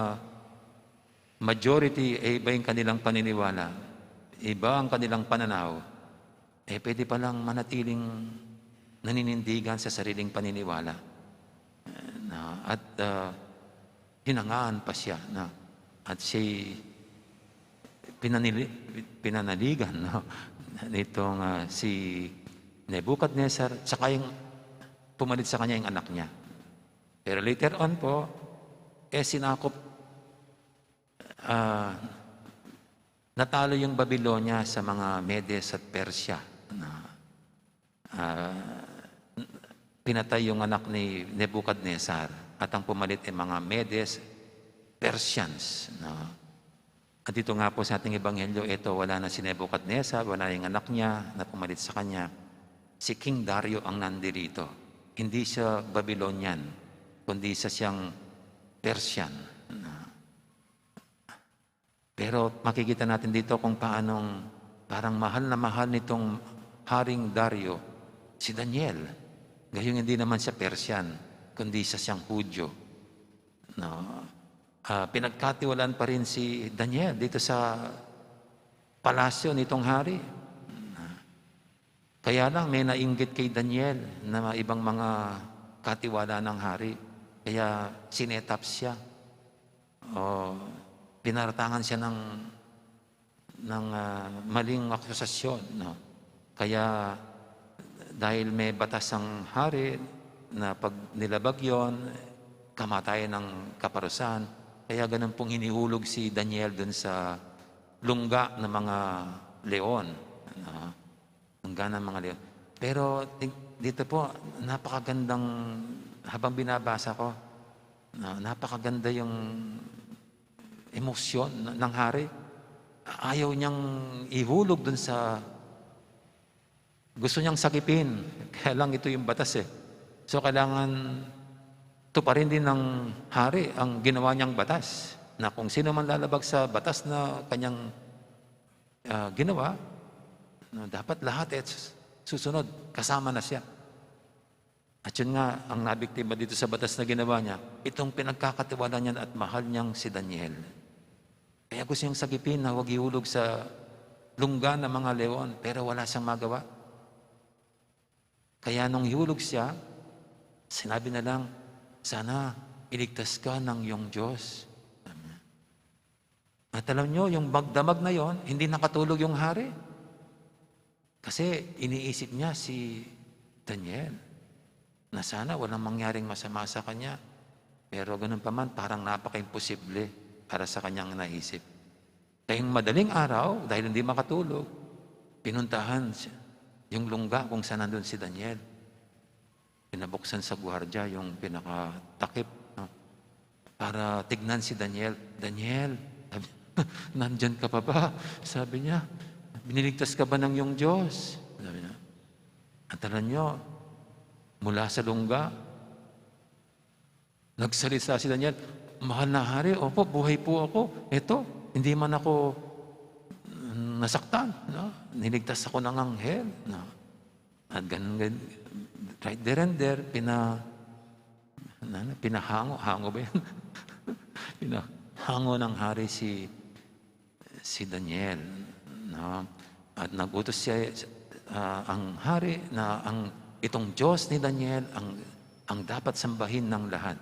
majority, iba yung kanilang paniniwala, iba ang kanilang pananaw, pwede palang manatiling naninindigan sa sariling paniniwala. At hinangaan pa siya. At siya pinanaligan nitong si Nebuchadnezzar, saka yung pumalit sa kanya yung anak niya. Pero later on po, sinakop, natalo yung Babylonia sa mga Medes at Persia. Pinatay yung anak ni Nebuchadnezzar at ang pumalit ay mga Medes, Persians. At dito nga po sa ating ebanghelyo, ito wala na si Nebuchadnezzar, wala yung anak niya na pumalit sa kanya. Si King Dario ang nandirito. Hindi siya Babylonian, kundi isa siyang Persian. Pero makikita natin dito kung paanong parang mahal na mahal nitong Haring Dario si Daniel. Gayong hindi naman siya Persian, kundi isa siyang Hudyo. No. Pinagkatiwalaan pa rin si Daniel dito sa palasyo nitong hari. Kaya lang may nainggit kay Daniel na ibang mga katiwala ng hari. Kaya sinetap siya. O pinaratangan siya ng maling akusasyon. No? Kaya dahil may batas ang hari na pag nilabag yon, kamatayan ng kaparusahan. Kaya ganun pong hinihulog si Daniel dun sa lungga ng mga leon. Lungga ng mga leon. Pero dito po, napakagandang, habang binabasa ko, napakaganda yung emosyon ng hari. Ayaw niyang ihulog dun sa, gusto niyang sakipin. Kaya lang ito yung batas eh. So kailangan tuparin din ng hari ang ginawa niyang batas. Na kung sino man lalabag sa batas na kanyang ginawa, dapat lahat susunod, kasama na siya. At yun nga, ang nabiktima dito sa batas na ginawa niya, itong pinagkakatiwala niya at mahal niyang si Daniel. Kaya gusto niyang sagipin na huwag ihulog sa lungga ng mga leon, pero wala siyang magawa. Kaya nung ihulog siya, sinabi na lang, sana iligtas ka ng iyong Diyos. At alam nyo, yung magdamag na yon, hindi nakatulog yung hari. Kasi iniisip niya si Daniel na sana walang mangyaring masama sa kanya. Pero ganun pa man, parang napaka-imposible para sa kanyang naisip. Kayong madaling araw, dahil hindi makatulog, pinuntahan yung lungga kung saan nandun si Daniel. Pinabuksan sa guwardiya yung pinakatakip, no? Para tignan si Daniel. Daniel, nandyan ka pa ba? Sabi niya, biniligtas ka ba ng iyong Diyos? Sabi niya. At alam niyo, mula sa lungga, nagsalita si Daniel, mahal na hari, opo, buhay po ako. Ito, hindi man ako nasaktan. No? Niligtas ako ng anghel. No? At ganun, right there and there, pinahango ba yan? Pinahango ng hari si Daniel. No? At nagutos siya ang hari na itong Diyos ni Daniel ang dapat sambahin ng lahat.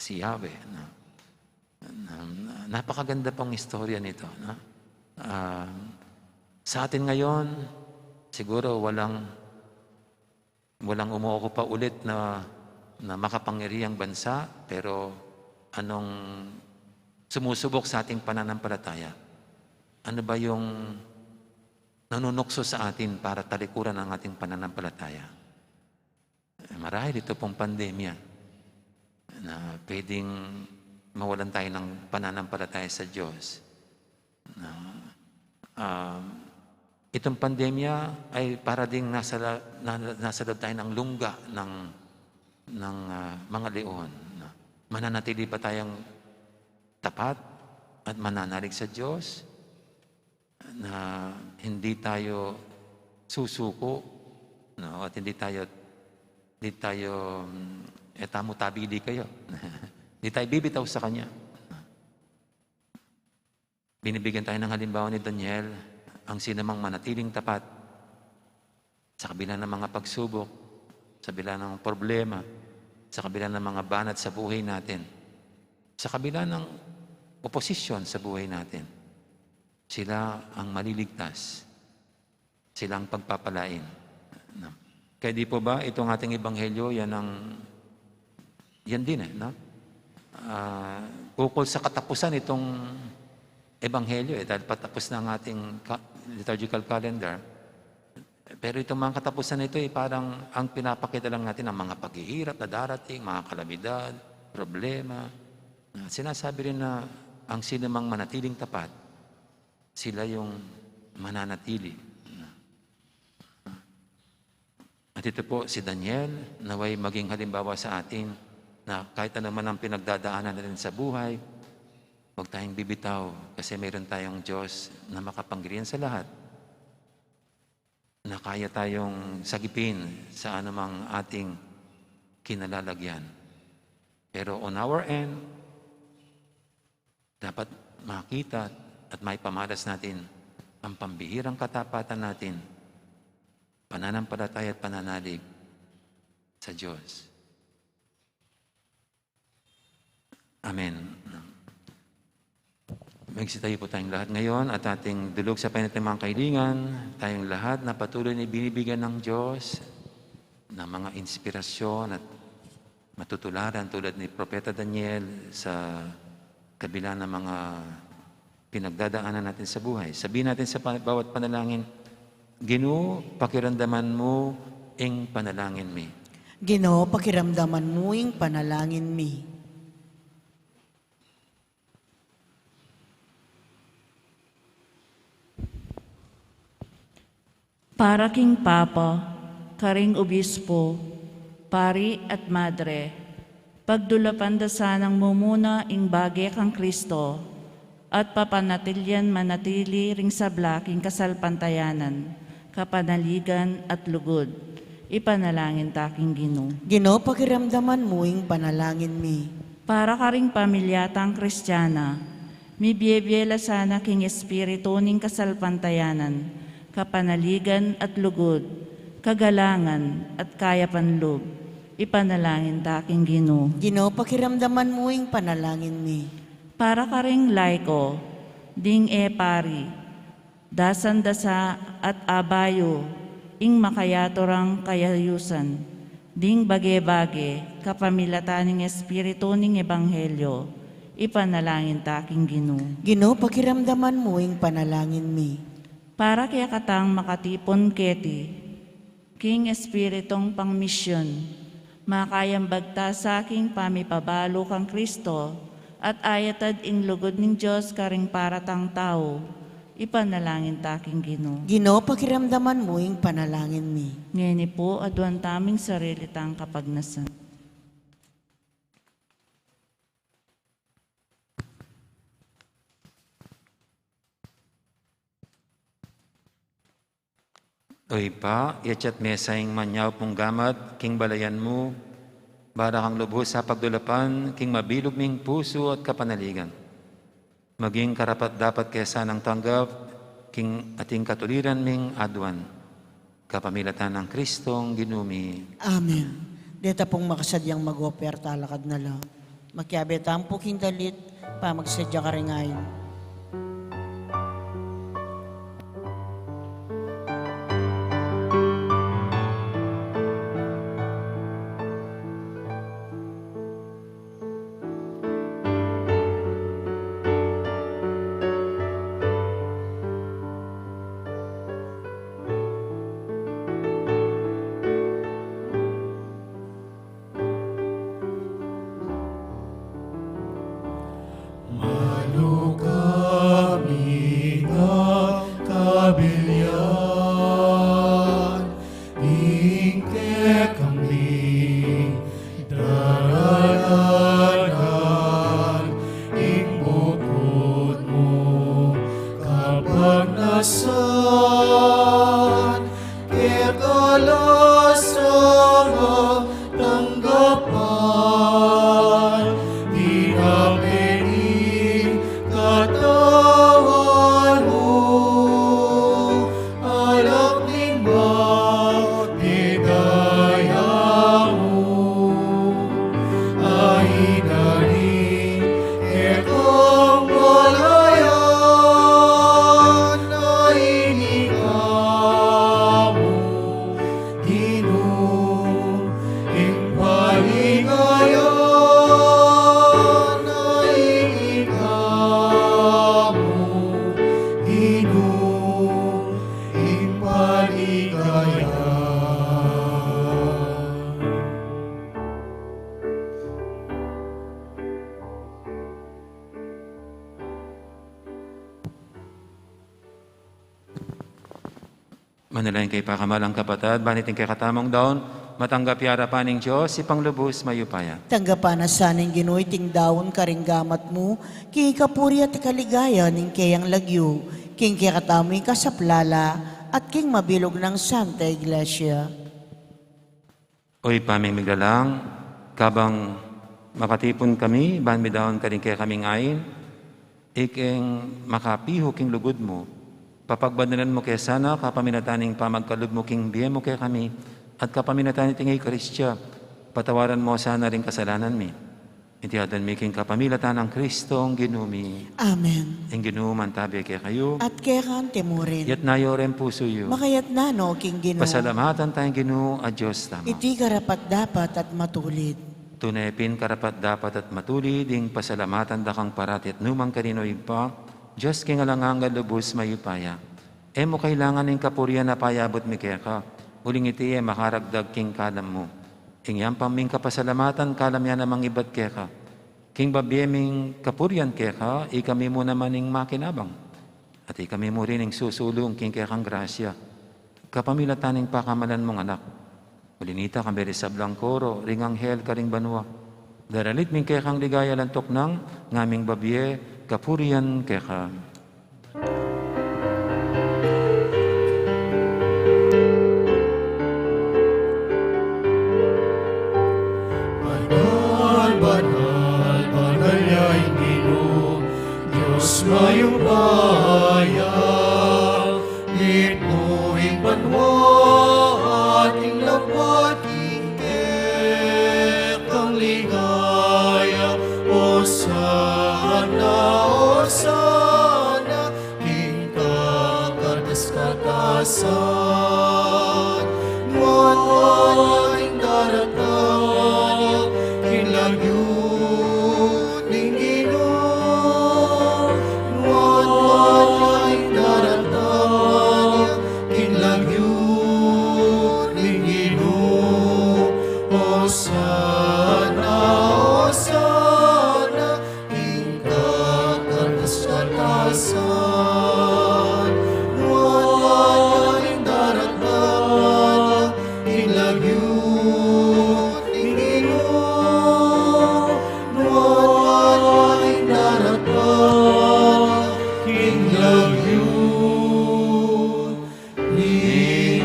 Si Yahweh. No? Napakaganda pang istorya nito. No? Sa atin ngayon, siguro walang umuoko pa ulit na makapangyarihang bansa, pero anong sumusubok sa ating pananampalataya? Ano ba yung nanunukso sa atin para talikuran ang ating pananampalataya? Marahil ito pong pandemya na pwedeng mawalan tayo ng pananampalataya sa Diyos. Itong pandemya ay para ding nasa loob tayo ng lungga ng mga leon. Mananatili pa tayong tapat at mananalig sa Diyos, na hindi tayo susuko, no? At hindi tayo tamo tabili kayo. Hindi tayo bibitaw sa Kanya. Binibigyan tayo ng halimbawa ni Daniel, ang sinamang manatiling tapat sa kabila ng mga pagsubok, sa kabila ng problema, sa kabila ng mga banat sa buhay natin, sa kabila ng oposisyon sa buhay natin. Sila ang maliligtas. Sila ang pagpapalain. Kaya di po ba itong ating ebanghelyo, yan din no? Ukol sa katapusan itong ebanghelyo, dahil patapos na ang ating liturgical calendar. Pero itong mga katapusan nito parang ang pinapakita lang natin ang mga paghihirap na darating, mga kalamidad, problema. Sinasabi rin na ang sinumang manatiling tapat sila yung mananatili. At ito po si Daniel, naway maging halimbawa sa atin na kahit ano man ang pinagdadaanan natin sa buhay, huwag tayong bibitaw kasi mayroon tayong Diyos na makapangyarihan sa lahat, na kaya tayong sagipin sa anumang ating kinalalagyan. Pero on our end, dapat makita at may pamalas natin ang pambihirang katapatan natin, pananampalataya at pananalig sa Diyos. Amen. Magsitayo po tayong lahat ngayon at ating dulog sa panitin mga kaibigan, tayong lahat na patuloy na binibigyan ng Diyos ng mga inspirasyon at matutularan tulad ni Propeta Daniel sa kabila ng mga pinagdadaanan natin sa buhay. Sabihin natin sa bawat panalangin, Ginoo, pakiramdaman mo ing panalangin mi. Ginoo, pakiramdaman mo ing panalangin mi. Para king Papa, karing Obispo, Pari at Madre, pagdulapan dasanang mumuna ing bagay kang Kristo, at papanatilyan manatili ring sablaking kasalpantayanan, kapanaligan at lugod. Ipanalangin taking Ginoo. Ginoo, pakiramdaman mo ing panalangin mi. Para karing pamilyatang Kristiyana, mibiyebiyela sana king espiritu ning kasalpantayanan, kapanaligan at lugod, kagalangan at kaya panloob. Ipanalangin taking Ginoo. Ginoo, pakiramdaman mo ing panalangin mi. Para karing laiko, ding pari, dasan-dasa at abayo, ing makayatorang kayayusan, ding bage-bage, kapamilataning espiritu ning ebanghelyo, ipanalangin taking Ginoo. Ginoo, pakiramdaman mo ing panalangin mi. Para kaya katang makatipon keti, king espiritong pangmisyon, makayang bagta sa aking pamipabalo kang Kristo, at ayatad ing lugod ning Diyos karing paratang tao, ipanalangin taking Ginoo. Ginoo, pakiramdaman mo ing panalangin mi. Ngayon po, aduan taming sarili tang kapagnasan. Oy pa, yachat mesayng manyaw pong gamat, king balayan mo, bara kang lubos sa pagdulapan, king mabilog ming puso at kapanaligan. Maging karapat dapat kesa ng tanggap, king ating katuliran ming adwan. Kapamilatan ng Kristong ginumi. Amen. Deta pong makasadyang mag-operta alakad na lang. Makiabetang po king dalit, pa magsadya ka rin ngayon. Maluka Manalayin kay pakamalang kapatad, banitin kay katamong daon, matanggap yarapan ng Diyos, ipanglubos mayupaya. Tanggapan na sanang Ginoy ting dawon karinggamat mo, king kapuri at kaligaya ning kayang lagyo, king kikatamoy kasaplala, at king mabilog ng Santa Iglesia. Oy pamimiglalang, kabang makatipon kami, banmidaon ka rin kaya kaming ayin, iking makapiho king lugod mo, papagbadalan mo kaya sana, kapaminataning pamagkalub mo king biye mo kaya kami, at kapaminataning tingay Kristya, patawaran mo sana rin kasalanan mi. Itiadan mi king kapamilatan ng Kristo ang ginumi. Amen. Ang ginuman tabi kaya kayo, At kaya kang timurin, yat nayo rin puso yo. makayat na no, king Ginoo. Pasalamatan tayong Ginoo at Diyos tama. Iti karapat dapat at matulid. Tunaypin karapat dapat at matuli, ding pasalamatan dakang parati at numang kanino pa, Diyos king alangang lubos mayupaya. Mo kailangan ng kapurian na payabot mi keka, uling iti makaragdag king kalam mo. Ingyang paming kapasalamatan kalam yan namang ibat keka. King babiyeming kapurian keka, ikami mo naman ng makinabang. At ikami mo rin ng susulong king kekang grasya. Kapamilataning pakamalan mong anak. Ulinita kang beri sa Blancoro, ring anghel karing banwa. Daralit ming kekang ligaya lantok ng ngaming babiye, kapurian keka. Banal, banal, banal ya'y Ginoo, Diyos mayupaya. Ito'y banwa ating lapat, kang ligaya. O sana, king kakatas-katasan. Nuan-nuan daratang, kinlagyo ning Ginoo. Nuan-nuan daratang, kinlagyo ning Ginoo. O sana, king kakatas-katasan. Nuan-nuan daratang, kinlagyo ning Ginoo. Nuan-nuan daratang, kinlagyo ning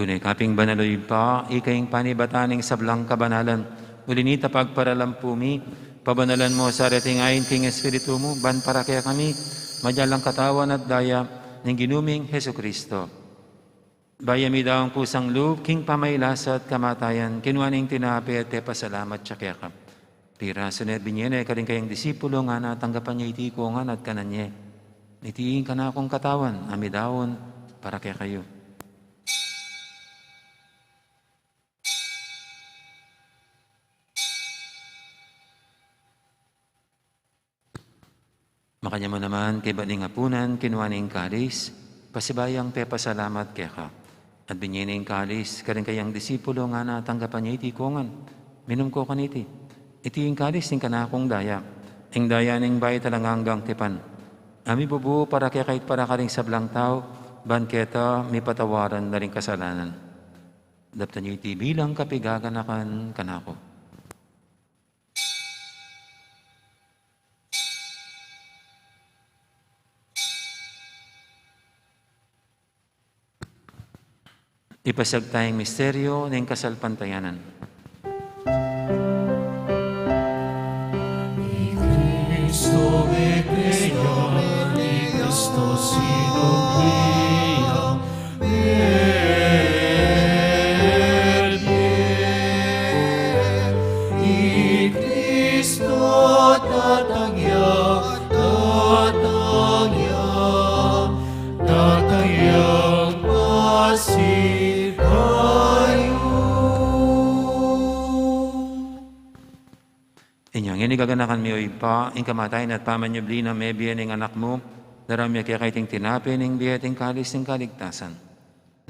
Tunay kaping banaloy pa, ikaing panibataning sablang kabanalan. Ulinita pagparalampumi, pabanalan mo sa rating ayin king Espiritu mo, ban para kaya kami, madyalang katawan at daya ng ginuming Heso Kristo. Bayami daw ang pusang loob, king pamailasa at kamatayan, kinuaning tinapi at pasalamat siya kaya ka. Pira sunod binyene, kaling kayang disipulo nga na tanggapan niya iti ko nga at kananye. Itiin ka na akong katawan, amidawon, para kaya kayo. Makanya mo naman kay baling apunan, kinuaning kalis, pasibayang pasalamat kaya ka. At binyining kalis, karing kayang disipulo nga na tanggapan niya iti kongan. Minum ko kaniti. Iti yung kalis, ning kanakong daya. Ing daya ning bayi talanganggang tipan. Ami bubu para kaya kahit para karing sablang tao, banketa, may patawaran na rin kasalanan. Daptan niyo iti bilang kapigaganakan kanako. Ipasag tayong misteryo ng kasalpantayanan. Cristo me creyó, ni Cristo sino cría, y Cristo tatangya, tatangya masih kayo. Inyang inigaganakan mi oy pa, ing kamatayan at pamanyabli na may biyan ng anak mo, daramya kaya kaiting tinapi ng biyating kalis ng kaligtasan.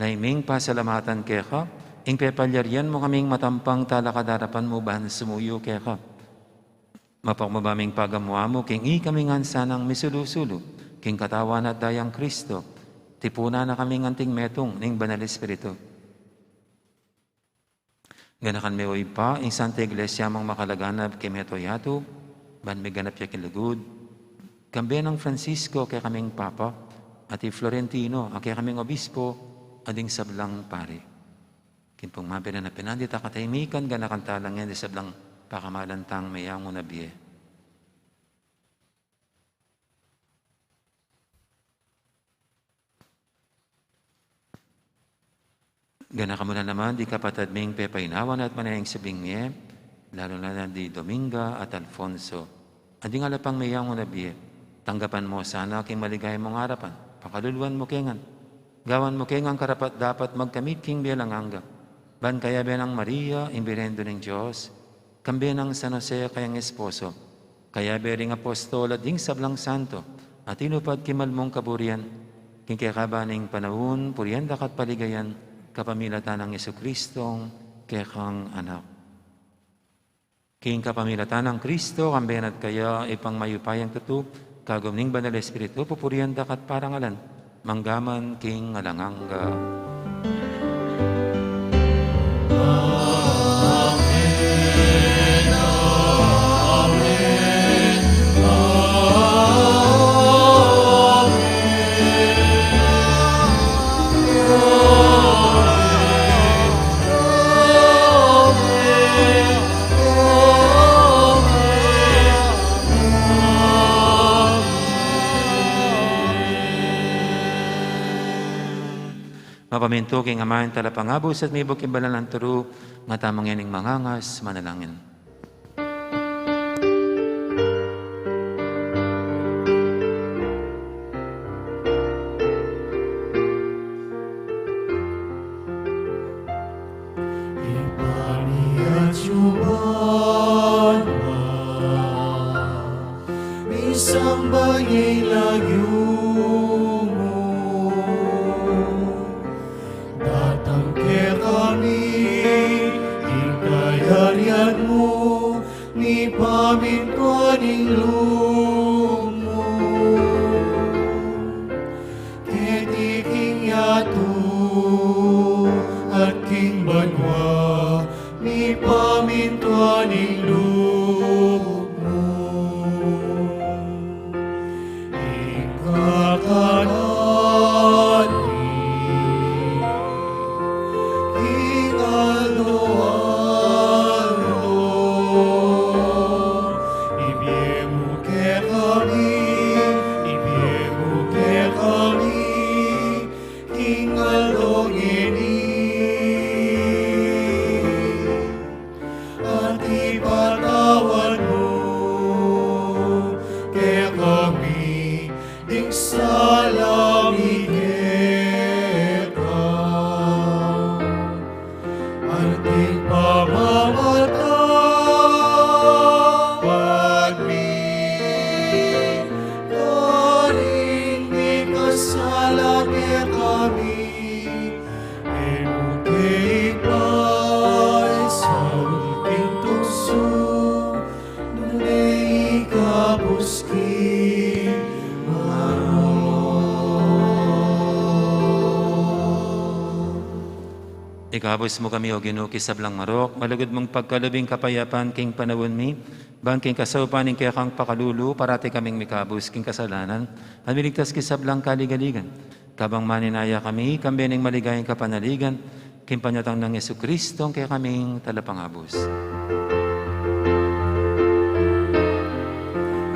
Naiming pasalamatan kaya ka, ing pepalyarian mo kaming matampang talakadarapan mo bahan sumuyo kaya ka. Mapagmabaming pagamuha mo, king kami ngan sanang misulusulo, king katawan at dayang Kristo, tipuna na kami nganting metong ning banal Espiritu. Ganakan me oy pa, ing Santa Iglesia mong makalaganap kay meto yato, ban may ganap ya kilagud, kambiyan ng Francisco kay kaming Papa, at Florentino, kay kaming Obispo, ading sablang pare. Kinpong mabira na pinandita katahimikan, ganakan talang yan, di sablang pakamalantang mayang mo na biye. Gana ka muna naman, di kapatid ming pepainawan at manayang sabing niya, lalo na di Dominga at Alfonso. Adi nga lapang mayang mo na biye, tanggapan mo sana king maligay mong harapan, pakaluluan mo kengan. Gawan mo kengan karapat dapat magkamit king biyalang angga. Ban kaya benang Maria, imbirendo ng Diyos, kambi ng San Jose kayang esposo, kaya bering apostol at ding sablang santo, at inupad kimal mong kaburian, king kakabaning panahon, purienda kat paligayan, kapamilatan ng Yesu-Kristong kekang anak. King kapamilatan ng Kristo, kambiyan at kaya ipang mayupayang tutu, kagumning banal Espiritu, pupurianda kat parangalan, manggaman king alangangga. Mapaminto king amahin talapangabos at may bukimbalan ng turo, nga tamang yaning mangangas, manalangin. Ipaniat yuban isang bagay layo mo, datang ke kami, hingkayarian mo, ni pamintuaning lumo, ketiking yato at king banwa, ni pamintuaning lumo. Ikabos mo kami o Ginoo kisablang marok, malugod mong pagkalubing kapayapan king panawon mi, bang king kasaupaning kaya kang pakalulu, parati kaming mikabos king kasalanan, at miligtas kisablang kaligaligan. Kabang maninaya kami, kambiyaning maligayang kapanaligan, king panyatang ng Yesu-Kristo, kaya kaming talapangabos.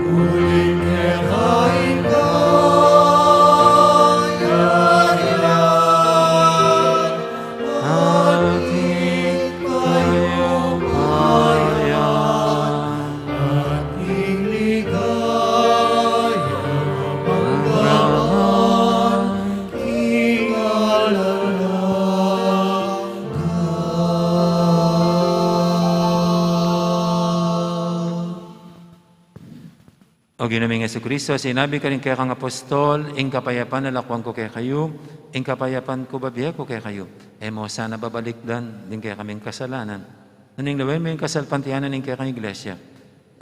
Muling kerain ka, O ginaming Yesu-Kristo, sinabi ka rin kaya kang apostol, ing kapayapan nalakwang ko kaya kayo, ing kapayapan ko babiya ko kaya kayo. Mo sana babalikdan, din kaya kaming kasalanan. Naning lawin mo yung kasalpantianan ing kaya kang iglesia.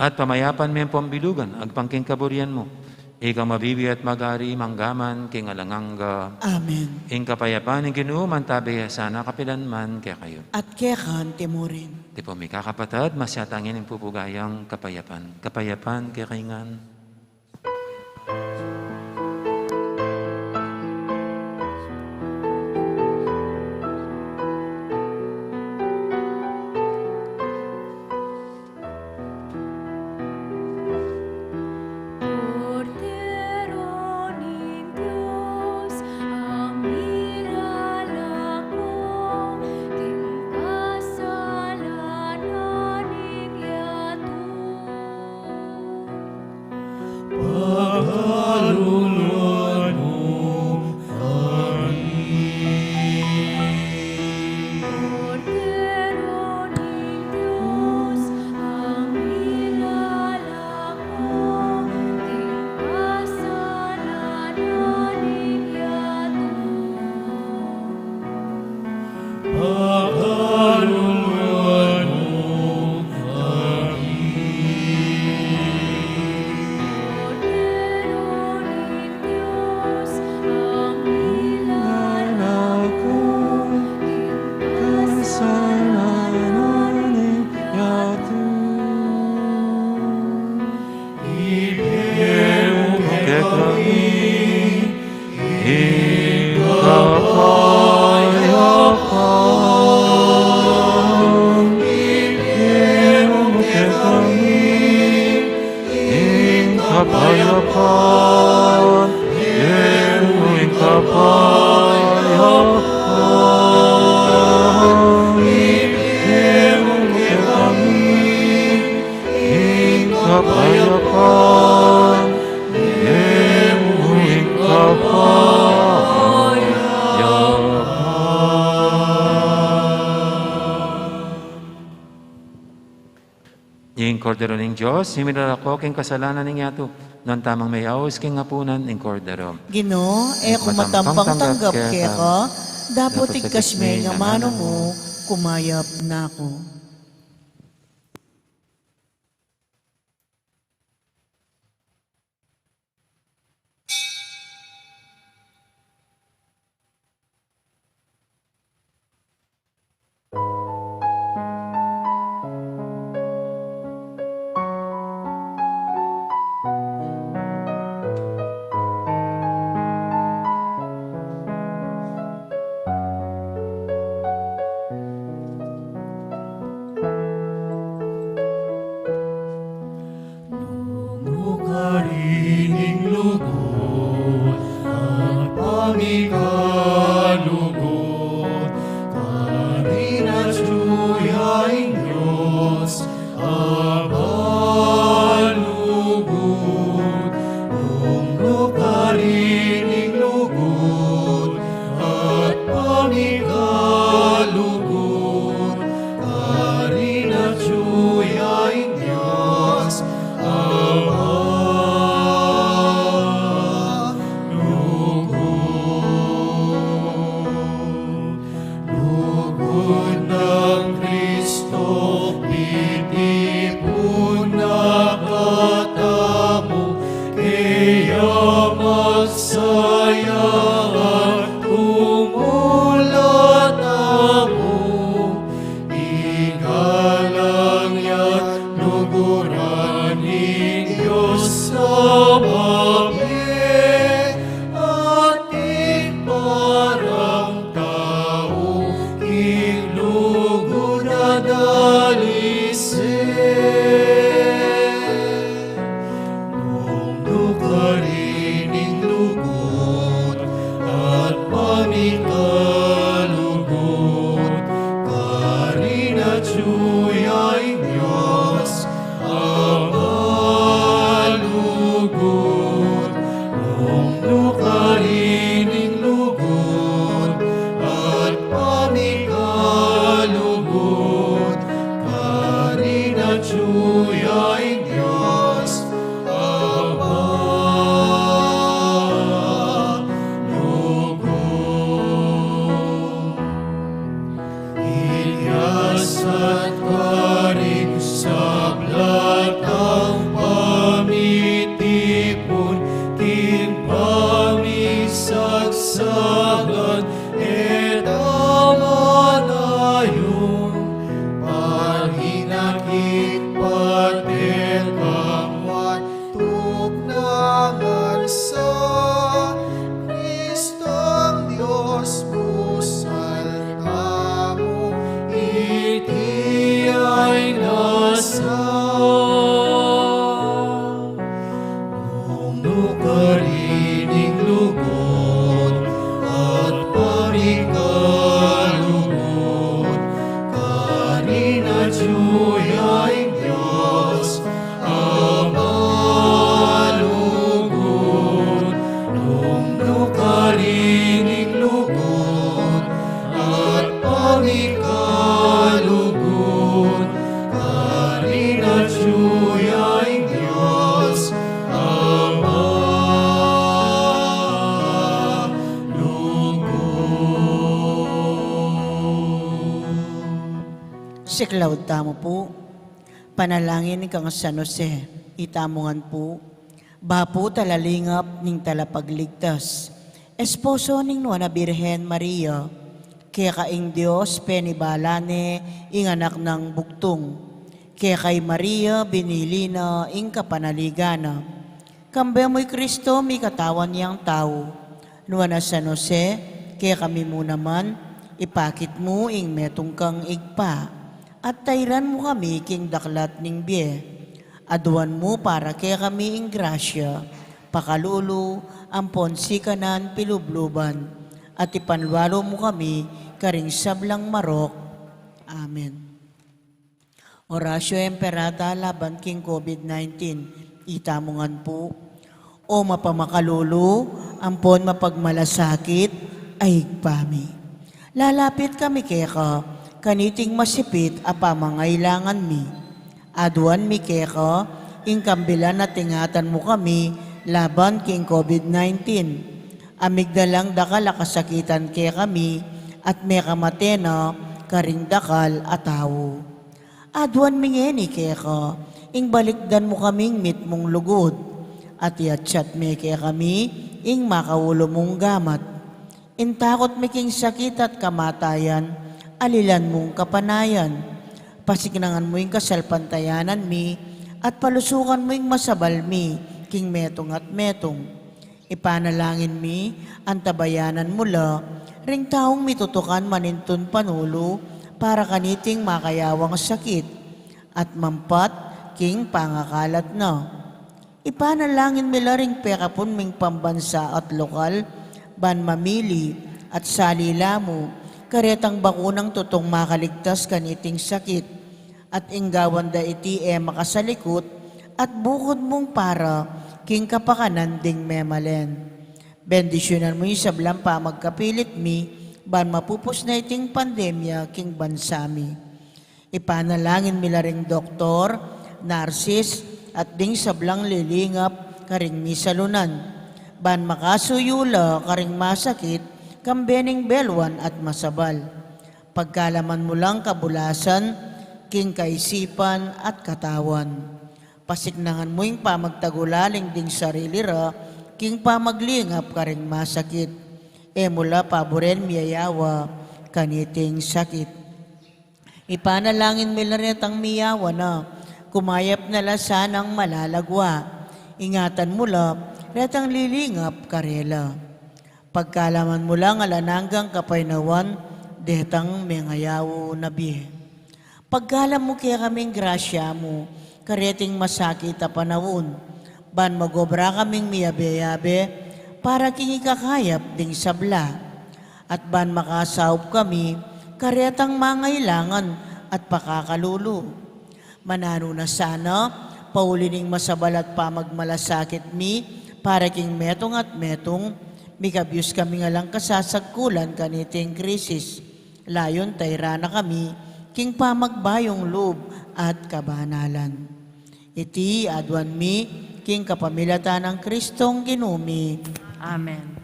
At pamayapan mo yung pambilugan, agpangking kaburian mo. Ikaw mabibi at magari, manggaman, king alanganga. Amen. Ing kapayapaan ng Ginoo man tabi sana kapilan man kaya kayo. At kekan timurin. Di po may kakapatad, masyatangin ang pupugayang kapayapan. Kapayapan kaya kaingan. Cordero ni Dios, ang nilalako, king kasalanan igyatu. Pagkaluluan mo Cordero ni Dios, ang nilalako, king kasalanan igyatu. Pagkaluluan mo Cordero ni Dios, ang nilalako, king kasalanan igyatu. ibigay mo Kaya kami, kapayapan. Ibigay mo kaya kami kapayapan, iyong kapayapan. Ibigay mo kaya kami Kapayapan, iyong kapayapan. Iyong kordero ng Diyos, himilala ko king kasalanan ng yato, non tamang may awis king apunan ng kordero. Ginoo, kumatampang tanggap keka, dapat igkas may nga mano mo, kumayap na ako. Karining lugod at pamigalugod, Karinas juyaing Diyos, abalugod. Nunggo karining lugod at pamigalugod, Karinas juyaing Diyos, Lugod ng Kristo, pitipon na katamo, kaya magsaya at tumulat mo. Igalang ya't luguran ng Diyos sa babi, ating parang tao, kinlugod na dalisay. Nung karining lugod at pamikalugod, Karin at suya'y Diyos, abalugod. Nung karining lugod at pamikalugod, Karin at suya'y Diyos, abalugod. Ilyas at karing sablat Cloud tamo po. Panalangin ni kang San Jose, itamungan po. Bapo talalingap ning talapagligtas. Esposo ning Nuana Birhen Maria, kaya kaing Diyos penibalane ing anak ng buktong. Kaya kay Maria binili na ing kapanaligana. Kambe mo'y Kristo mi katawan niyang tao. Nuana San Jose, kaya kami mo naman, ipakit mo ing metong kang igpa. At tayran mo kami king daklat ning biye. Aduan mo para kaya kami ing grasya. Pakalulu, ampon sikanan, pilubluban. At ipanwalo mo kami karing sablang marok. Amen. Orasyo Emperata laban king COVID-19. Itamungan po. O mapamakalulu, ampon mapagmalasakit, ay igpami. Lalapit kami keka, kaniting masipit apamangailangan mi. Aduan mi keka, ingkambilan na tingatan mo kami laban king COVID-19. Amigdalang dakal akasakitan kaya kami at may kamatena karing dakal atawo. Aduan mi ngeni keka, ing balikdan mo kaming mit mong lugod. At yatsyat mi kaya kami, ing makaulo mong gamat. Intakot mi king sakit at kamatayan, alilan mong kapanayan. Pasignangan mo ing kasalpantayanan mi, at palusukan mo ing masabal mi, king metong at metong. Ipanalangin mi, antabayanan mula, ring taong mitutukan manintun panulo, para kaniting makayawang sakit, at mampat king pangakalat na. Ipanalangin mila ring pekapon ming pambansa at lokal, ban mamili at salila mo, karetang bakunang tutong makaligtas kaniting sakit, at inggawan da iti makasalikot, at bukod mong para, king kapakanan ding memalen. Bendisyonan mo yung sablang pa magkapilit mi, ban mapupos na iting pandemya king bansami. Ipanalangin mila ring doktor, narsis, at ding sablang lilingap karing misalunan. Ban makasuyula karing masakit, kambening belwan at masabal. Pagkalaman mo lang kabulasan, king kaisipan at katawan. Pasignangan mo yung pamagtagulaling ding sarili ra, king pamaglingap karing masakit. Mula paboren miyayawa kaniting sakit. Ipanalangin mila retang miyawa na, kumayap na lasanang malalagwa. Ingatan mula, retang lilingap karela. Pagkalaman mo lang alananggang kapainawan, detang mengayawo na bihe. Pagkalam mo kaya kaming grasya mo, kareting masakit a panawon, ban magobra kaming miyabe-yabe, para kingikakayap ding sabla, at ban makasaup kami, karetang mangailangan at pakakalulu. Manano na sana, paulining masabal at pamagmalasakit mi, para king metong at metong, mikabyus kami nga lang kasasagkulan kaniting krisis. Layon tayrana kami, king pamagbayong loob at kabanalan. Iti adwan mi, king kapamilatan ng Kristong ginumi. Amen.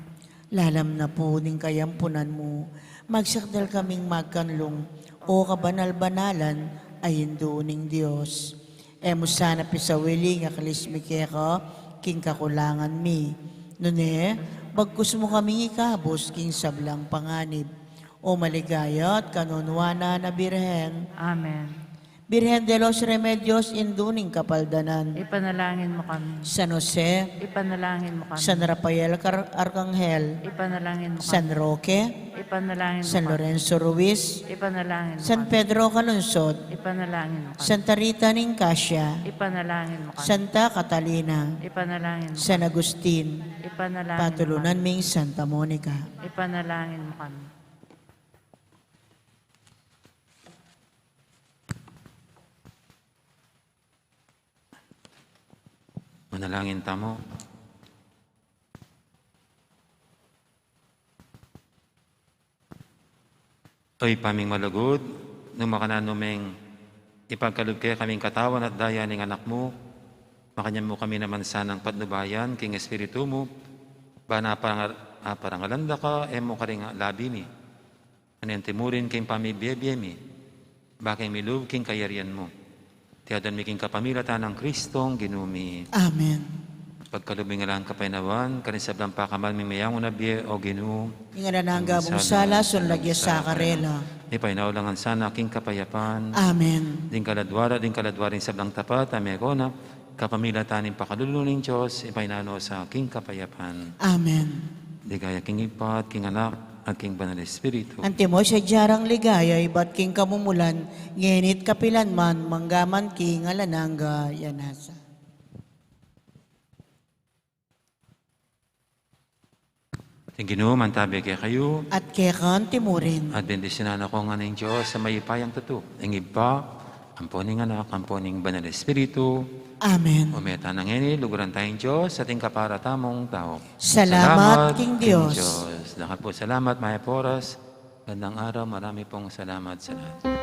Lalam na po ning kayampunan mo, magsakdal kaming magkanlong, o kabanal-banalan ay hindu ning Diyos. Emo sana pisawili nga kalismikeka, king kakulangan mi. Nune, bagkus mo kaming ikabos, king sablang panganib, o maligaya at kanunwana na Birhen. Amen. Birhen de los Remedios, induning kapaldanan. Ipanalangin mo kami. San Jose, Ipanalangin mo kami. San Rafael Arcangel, Ipanalangin mo kami. San Roque, Ipanalangin mo San kami. Lorenzo Ruiz, Ipanalangin mo San kami. Pedro Calungsod, Ipanalangin mo kami. Santa Rita Nicasia, Ipanalangin mo kami. Santa Catalina, Ipanalangin mo kami. San Agustin, Ipanalangin mo Patulunan kami. ming Santa Monica. Ipanalangin mo kami. Manalangin tamo. Oy paming malagod, nung makananumeng ipagkalog kaya kaming katawan at daya ng anak mo, makanyam mo kami naman sanang patnubayan, king espiritu mo, ba na parangalanda ka, mo ka rin labi mi. Anentimurin king pamibiyebye mi. Bakit milub king kayarian mo. Tiyadan mi king kapamilatan ng Kristong ginumi. Amen. Pagkalubingalan kapainawan, kanisablang pakamal mimayang unabye o ginu. Inganananga mong sala, sunlagya sa karela. Di painaulangan sana aking kapayapan. Amen. Din kaladwarin sablang tapat, amegona, kapamilatanin pakaluluning Diyos, ipainano sa aking kapayapan. Amen. Di gaya king ipat, king anak, at king banal Espiritu. Ante mo siya jarang ligaya, iba't king kamumulan, ngenit kapilan man, manggaman king alananga, yanasa. Tinginu, mantabi kay kayo, At kekan timurin. at bendisyonan ako nga ng Diyos sa may ipayang tuto. Ang iba, amponing anak, amponing banal Espiritu, Amen. umeta ng ini, luguran tayong Diyos sa ating kaparatamong tao. Salamat, King Diyos. Lahat po salamat, Maya Poras. Gandang araw, marami pong salamat sa lahat.